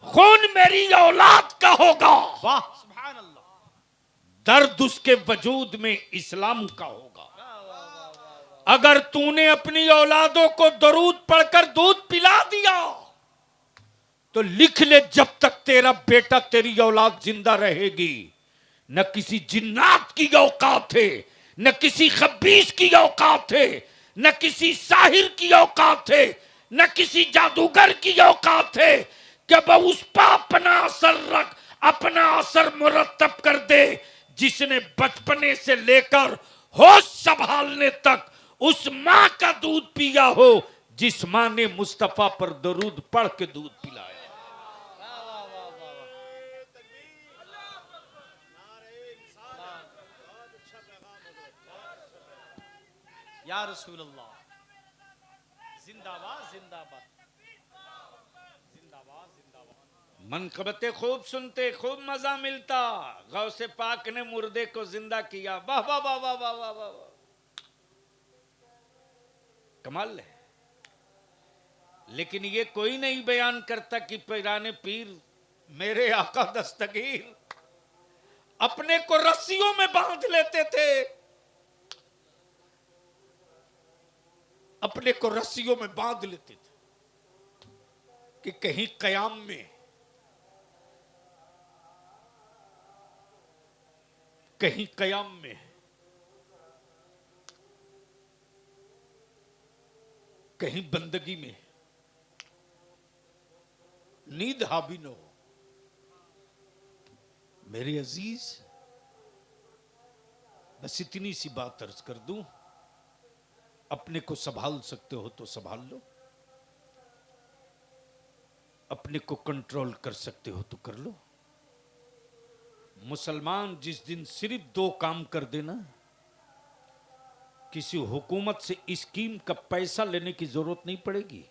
खून मेरी औलाद का होगा, वाह सुभान अल्लाह। दर्द उसके वजूद में इस्लाम का होगा। अगर तूने अपनी औलादों को दरूद पढ़कर दूध पिला दिया तो लिख ले, जब तक तेरा बेटा तेरी औलाद जिंदा रहेगी, न किसी जिन्नात की औकात है, न किसी खबीस की औकात है, न किसी साहिर की औकात है, न किसी जादूगर की औकात है कि वह उस पर अपना असर रख, अपना असर मुरतब कर दे जिसने बचपने से लेकर होश संभालने तक उस मां का दूध पिया हो, जिस मां ने मुस्तफा पर दरूद पढ़ के दूध पिलाया। या रसूल अल्लाह, जिंदाबाद जिंदाबाद जिंदाबाद जिंदाबाद। मनकबते खूब सुनते, खूब मजा मिलता। गौसे पाक ने मुर्दे को जिंदा किया। वाह वाह वाह वाह वाह वाह वाह, कमाल है। लेकिन ये कोई नहीं बयान करता कि पिराने पीर मेरे आका दस्तगीर अपने को रस्सियों में बांध लेते थे, अपने को रस्सियों में बांध लेते थे कि कहीं कयाम में, कहीं कयाम में कहीं बंदगी में नींद हावी न हो। मेरे अजीज, बस इतनी सी बात अर्ज कर दूं, अपने को संभाल सकते हो तो संभाल लो, अपने को कंट्रोल कर सकते हो तो कर लो। मुसलमान जिस दिन सिर्फ दो काम कर देना, किसी हुकूमत से स्कीम का पैसा लेने की जरूरत नहीं पड़ेगी।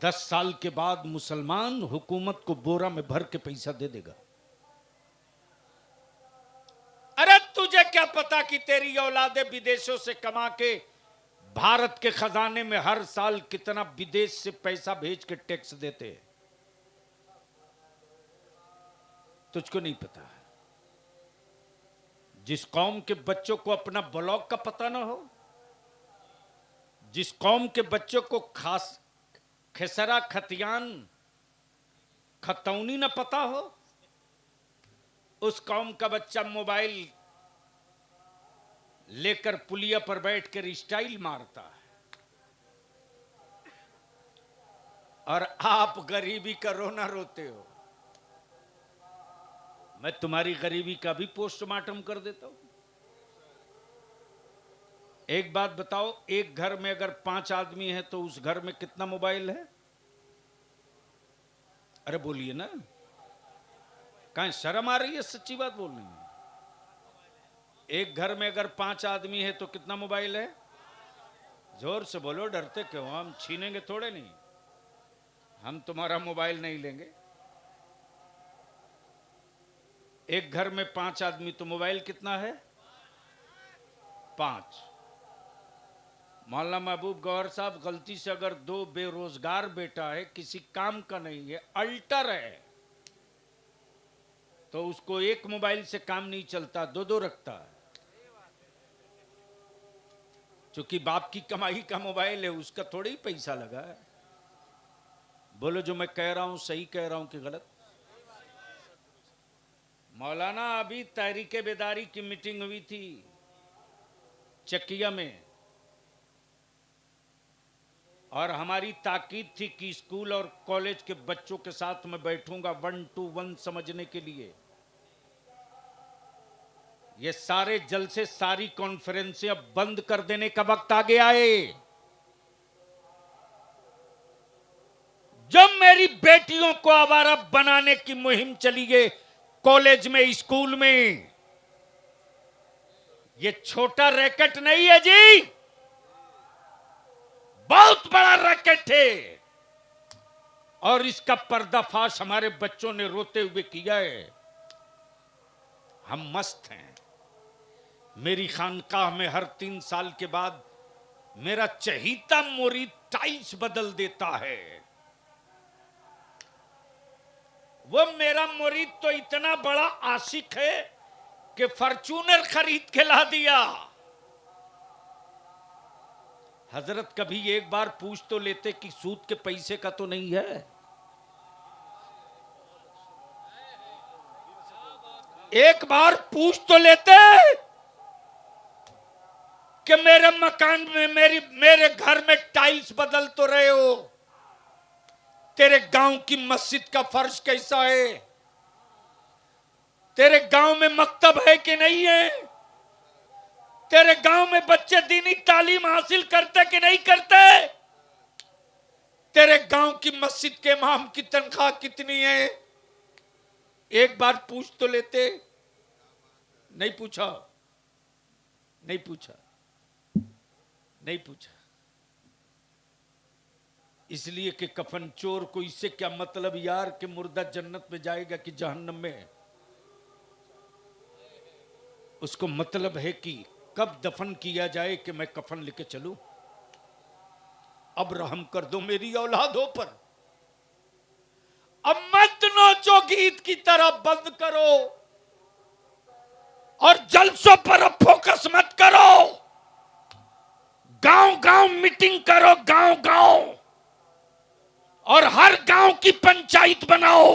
10 साल के बाद मुसलमान हुकूमत को बोरा में भर के पैसा दे देगा। अरे तुझे क्या पता कि तेरी औलादे विदेशों से कमा के भारत के खजाने में हर साल कितना विदेश से पैसा भेज के टैक्स देते हैं, तुझको नहीं पता। जिस कौम के बच्चों को अपना ब्लॉक का पता ना हो, जिस कौम के बच्चों को खास खेसरा खतियान खतौनी ना पता हो, उस कौम का बच्चा मोबाइल लेकर पुलिया पर बैठकर स्टाइल मारता है। और आप गरीबी का रोना रोते हो। मैं तुम्हारी गरीबी का भी पोस्टमार्टम कर देता हूं। एक बात बताओ, एक घर में अगर 5 आदमी हैं तो उस घर में कितना मोबाइल है? अरे बोलिए ना, कहीं शर्म आ रही है? सच्ची बात बोल रही है। एक घर में अगर 5 आदमी है तो कितना मोबाइल है? जोर से बोलो, डरते क्यों? हम छीनेंगे थोड़े नहीं, हम तुम्हारा मोबाइल नहीं लेंगे। एक घर में 5 आदमी तो मोबाइल कितना है? 5। मौलाना महबूब गौहर साहब, गलती से अगर 2 बेरोजगार बेटा है, किसी काम का नहीं है, अल्टर है, तो उसको एक मोबाइल से काम नहीं चलता, 2 रखता है। चूंकि बाप की कमाई का मोबाइल है, उसका थोड़ा ही पैसा लगा है। बोलो जो मैं कह रहा हूं सही कह रहा हूं कि गलत? मौलाना, अभी तहरीके बेदारी की मीटिंग हुई थी चकिया में, और हमारी ताकीद थी कि स्कूल और कॉलेज के बच्चों के साथ मैं बैठूंगा 1 to 1 समझने के लिए। ये सारे जलसे, सारी कॉन्फ्रेंसें अब बंद कर देने का वक्त आ गया है। जब मेरी बेटियों को आवारा बनाने की मुहिम चली है कॉलेज में, स्कूल में, ये छोटा रैकेट नहीं है जी, बहुत बड़ा रैकेट है। और इसका पर्दाफाश हमारे बच्चों ने रोते हुए किया है। हम मस्त हैं। मेरी खानकाह में हर 3 साल के बाद मेरा चहीता मुरीद टाइल्स बदल देता है। वो मेरा मुरीद तो इतना बड़ा आशिक है कि फॉर्च्यूनर खरीद के ला दिया। हजरत कभी एक बार पूछ तो लेते कि सूद के पैसे का तो नहीं है। एक बार पूछ तो लेते कि मेरे मकान में मेरे घर में टाइल्स बदल तो रहे हो, तेरे गांव की मस्जिद का फर्श कैसा है, तेरे गांव में मकतब है कि नहीं है, तेरे गांव में बच्चे दीनी तालीम हासिल करते कि नहीं करते, तेरे गांव की मस्जिद के इमाम की तनख्वाह कितनी है। एक बार पूछ तो लेते। नहीं पूछा, नहीं पूछा, नहीं पूछा। इसलिए कि कफन चोर को इससे क्या मतलब यार कि मुर्दा जन्नत में जाएगा कि जहन्नम में। उसको मतलब है कि कब दफन किया जाए कि मैं कफन लेके चलूं। अब रहम कर दो मेरी औलादों पर। अब मत नोचो गीत की तरह, बंद करो और जलसों पर अब फोकस मत करो। गांव गांव मीटिंग करो, गांव गांव, और हर गांव की पंचायत बनाओ।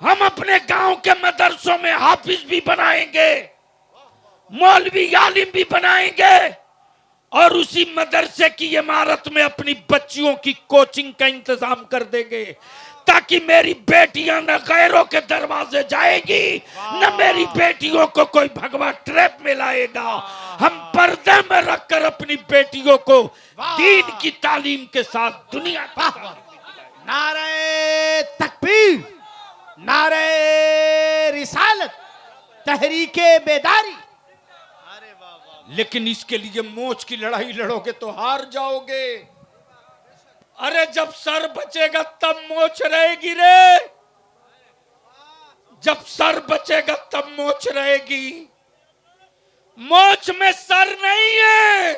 हम अपने गांव के मदरसों में हाफिज भी बनाएंगे, मौलवी आलिम भी बनाएंगे, और उसी मदरसे की इमारत में अपनी बच्चियों की कोचिंग का इंतजाम कर देंगे, ताकि मेरी बेटियां न गैरों के दरवाजे जाएगी, न मेरी बेटियों को कोई भगवा ट्रैप में लाएगा। हम पर्दे में रखकर अपनी बेटियों को दीन की तालीम के साथ दुनिया का नारे तकबीर, नारे रिसालत, तहरीके बेदारी। अरे वाह वाह। लेकिन इसके लिए मोच की लड़ाई लड़ोगे तो हार जाओगे। अरे जब सर बचेगा तब मोच रहेगी रे। जब सर बचेगा तब मोच रहेगी। मोच में सर नहीं है,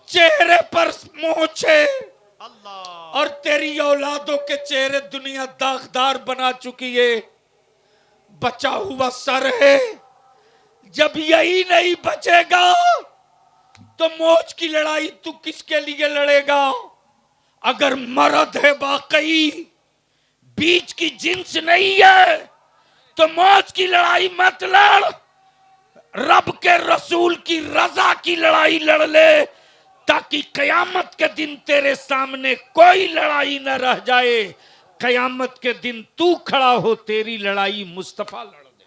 चेहरे पर मोच है। अल्लाह। और तेरी औलादों के चेहरे दुनिया दागदार बना चुकी है। बचा हुआ सर है। जब यही नहीं बचेगा तो मोच की लड़ाई तू किसके लिए लड़ेगा। अगर मर्द है वाकई, बीच की जिन्स नहीं है, तो मोच की लड़ाई मत लड़। रब के रसूल की रजा की लड़ाई लड़ ले, ताकि कयामत के दिन तेरे सामने कोई लड़ाई न रह जाए। कयामत के दिन तू खड़ा हो, तेरी लड़ाई मुस्तफा लड़ दे।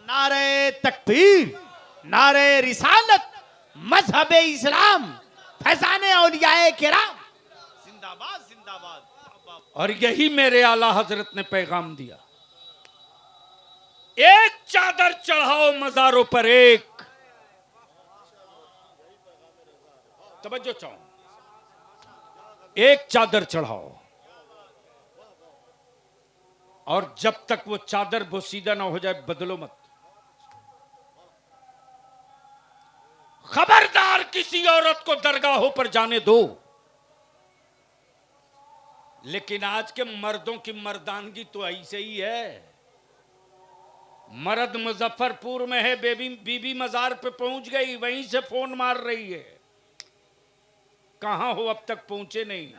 नारे तकबीर, नारे रिसालत, मजहबे इस्लाम, फैजाने औलियाए किराम। जिंदाबाद जिंदाबाद। और यही मेरे आला हजरत ने पैगाम दिया। एक चादर चढ़ाओ मजारों पर, एक तवज्जो चाहो, एक चादर चढ़ाओ, और जब तक वो चादर बोसीदा ना हो जाए बदलो मत। खबरदार किसी औरत को दरगाहों पर जाने दो। लेकिन आज के मर्दों की मर्दानगी तो ऐसे ही है। मर्द मुजफ्फरपुर में है, बीबी मजार पे पहुंच गई, वहीं से फोन मार रही है, कहां हो अब तक पहुंचे नहीं।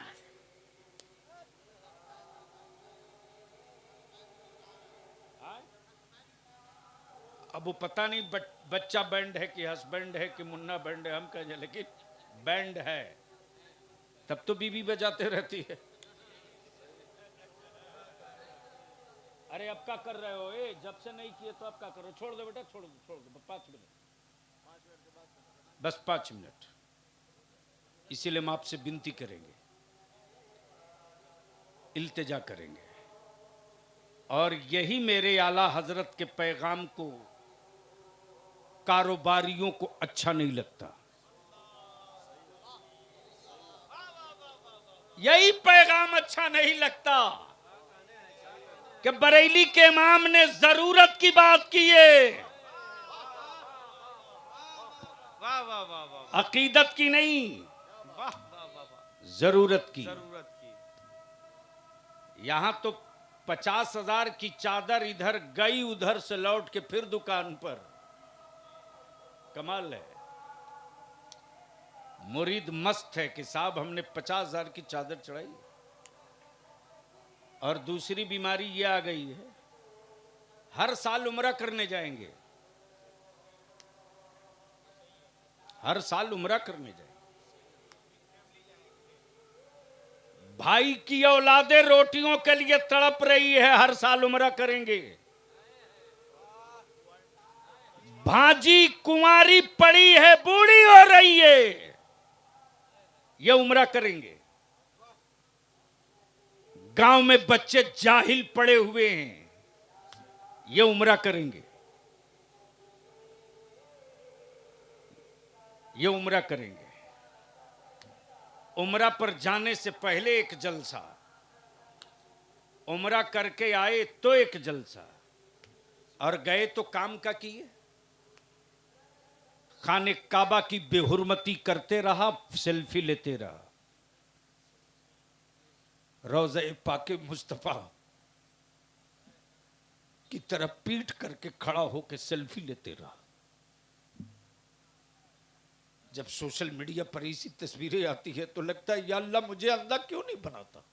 अब वो पता नहीं बच्चा बैंड है कि हस्बैंड है कि मुन्ना बैंड है, हम कहें, लेकिन बैंड है। तब तो बीबी बजाते रहती है। अरे अब क्या कर रहे हो? जब से नहीं किए तो अब क्या करो? छोड़ दो बेटा, छोड़ दो 5 मिनट, बस 5 मिनट। इसीलिए हम आपसे विनती करेंगे, इल्तिजा करेंगे, और यही मेरे आला हजरत के पैगाम को कारोबारियों को अच्छा नहीं लगता। यही पैगाम अच्छा नहीं लगता कि बरेली के इमाम ने जरूरत की बात की है, वाह वाह वाह वाह अकीदत की नहीं, वाह वाह वाह वाह जरूरत की। जरूरत की। यहां तो 50,000 की चादर इधर गई, उधर से लौट के फिर दुकान पर। कमाल है। मुरीद मस्त है कि साहब हमने 50,000 की चादर चढ़ाई। और दूसरी बीमारी ये आ गई है, हर साल उम्रा करने जाएंगे, हर साल उम्रा करने जाएंगे। भाई की औलादे रोटियों के लिए तड़प रही है, हर साल उम्रा करेंगे। भाजी कुंवारी पड़ी है, बूढ़ी हो रही है, ये उम्रा करेंगे। गांव में बच्चे जाहिल पड़े हुए हैं, ये उम्रा करेंगे, ये उम्रा करेंगे। उम्रा पर जाने से पहले एक जलसा, उम्रा करके आए तो एक जलसा, और गए तो काम का किए। खाने काबा की बेहुरमती करते रहा, सेल्फी लेते रहा। रोज़े पाके मुस्तफा की तरफ पीठ करके खड़ा होकर सेल्फी लेते रहा। जब सोशल मीडिया पर ऐसी तस्वीरें आती है तो लगता है या अल्लाह मुझे अंधा क्यों नहीं बनाता।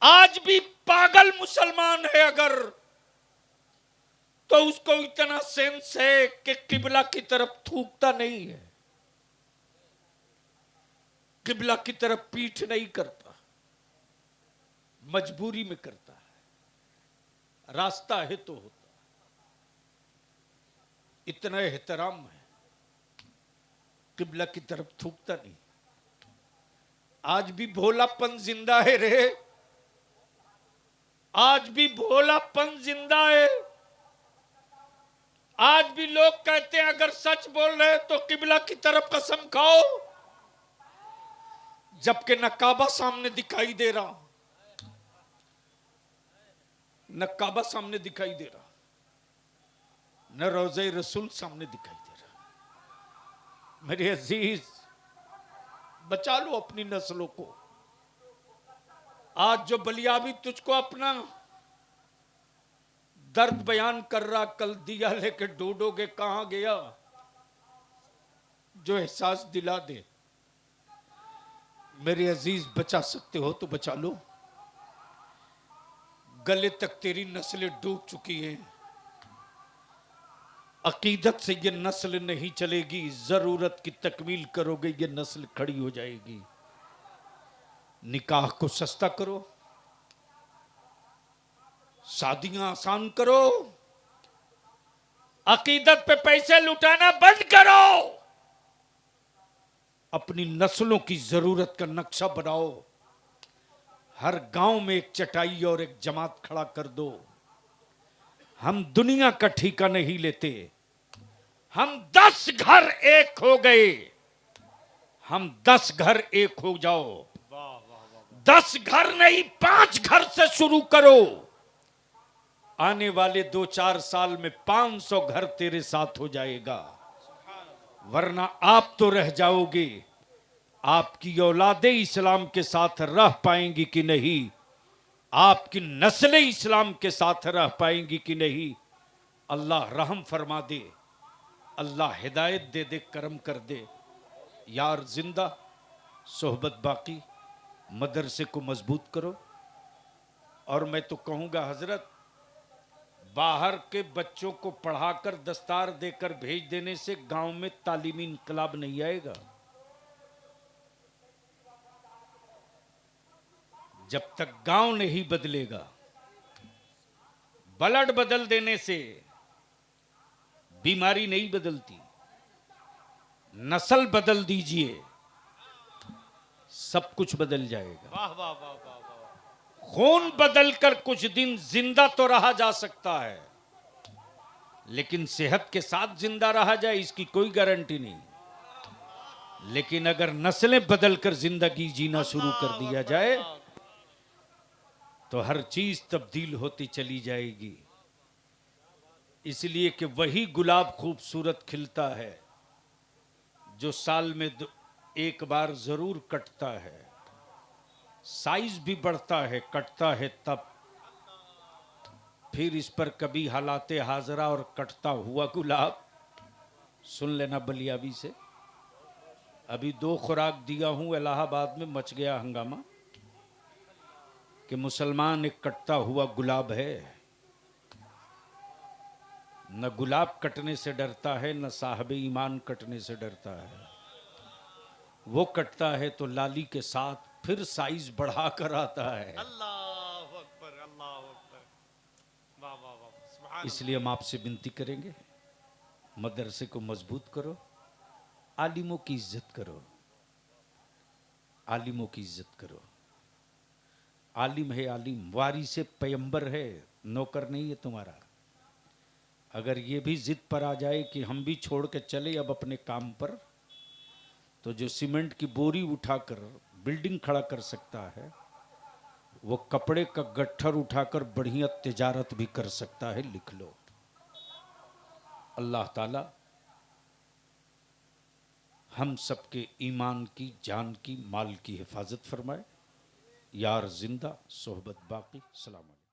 आज भी पागल मुसलमान है अगर, तो उसको इतना सेंस है कि किबला की तरफ थूकता नहीं है, किबला की तरफ पीठ नहीं करता, मजबूरी में करता है, रास्ता है तो होता। इतना एहतराम है, किबला की तरफ थूकता नहीं। आज भी भोलापन जिंदा है रे, आज भी भोलापन जिंदा है। आज भी लोग कहते हैं अगर सच बोल रहे हैं तो किबला की तरफ कसम खाओ, जबकि न काबा सामने दिखाई दे रहा, न काबा सामने दिखाई दे रहा, न रोज़े रसूल सामने दिखाई दे रहा। मेरे अजीज, बचा लो अपनी नस्लों को। आज जो बलियाबी तुझको अपना दर्द बयान कर रहा, कल दिया लेके ढूंढोगे कहां गया, जो एहसास दिला दे। मेरे अजीज, बचा सकते हो तो बचा लो। गले तक तेरी नस्लें डूब चुकी हैं। अकीदत से ये नस्ल नहीं चलेगी, जरूरत की तकमील करोगे ये नस्ल खड़ी हो जाएगी। निकाह को सस्ता करो, शादियां आसान करो, अकीदत पे पैसे लुटाना बंद करो, अपनी नस्लों की जरूरत का नक्शा बनाओ। हर गांव में एक चटाई और एक जमात खड़ा कर दो। हम दुनिया का ठेका नहीं लेते, हम 10 घर एक हो गए, हम 10 घर एक हो जाओ। 10 घर नहीं, 5 घर से शुरू करो। आने वाले 2-4 साल में 500 घर तेरे साथ हो जाएगा, वरना आप तो रह जाओगे। आपकी औलादे इस्लाम के साथ रह पाएंगी कि नहीं, आपकी नस्लें इस्लाम के साथ रह पाएंगी कि नहीं। अल्लाह रहम फरमा दे, अल्लाह हिदायत दे दे, करम कर दे। यार जिंदा, सोहबत बाकी, मदरसे को मजबूत करो। और मैं तो कहूँगा हजरत, बाहर के बच्चों को पढ़ाकर दस्तार देकर भेज देने से गांव में तालीमी इनकलाब नहीं आएगा। जब तक गांव नहीं बदलेगा, ब्लड बदल देने से बीमारी नहीं बदलती। नस्ल बदल दीजिए, सब कुछ बदल जाएगा। वाह वाह वाह वाह वाह। खून बदलकर कुछ दिन जिंदा तो रहा जा सकता है, लेकिन सेहत के साथ जिंदा रहा जाए इसकी कोई गारंटी नहीं। लेकिन अगर नस्लें बदलकर जिंदगी जीना शुरू कर दिया जाए तो हर चीज तब्दील होती चली जाएगी। इसलिए कि वही गुलाब खूबसूरत खिलता है जो साल में एक बार जरूर कटता है, साइज भी बढ़ता है, कटता है तब। फिर इस पर कभी हालाते हाजरा और कटता हुआ गुलाब सुन लेना बलियाबी से। अभी 2 खुराक दिया हूं, इलाहाबाद में मच गया हंगामा कि मुसलमान एक कटता हुआ गुलाब है। न गुलाब कटने से डरता है, न साहब ईमान कटने से डरता है। वो कटता है तो लाली के साथ फिर साइज बढ़ाकर आता है। अल्लाह अकबर, अल्लाह अकबर। वाह वाह वाह, सुभान इसलिए हम आपसे विनती करेंगे, मदरसे को मजबूत करो, आलिमों की इज्जत करो, आलिमों की इज्जत करो। आलिम है आलिम, वारिसे पैगंबर है, नौकर नहीं है तुम्हारा। अगर ये भी जिद पर आ जाए कि हम भी छोड़ के चले अब अपने काम पर, तो जो सीमेंट की बोरी उठाकर बिल्डिंग खड़ा कर सकता है, वो कपड़े का गट्ठर उठाकर बढ़िया तिजारत भी कर सकता है। लिख लो। अल्लाह ताला हम सबके ईमान की, जान की, माल की हिफाजत फरमाए। यार जिंदा, सोहबत बाकी। सलाम अलैकुम।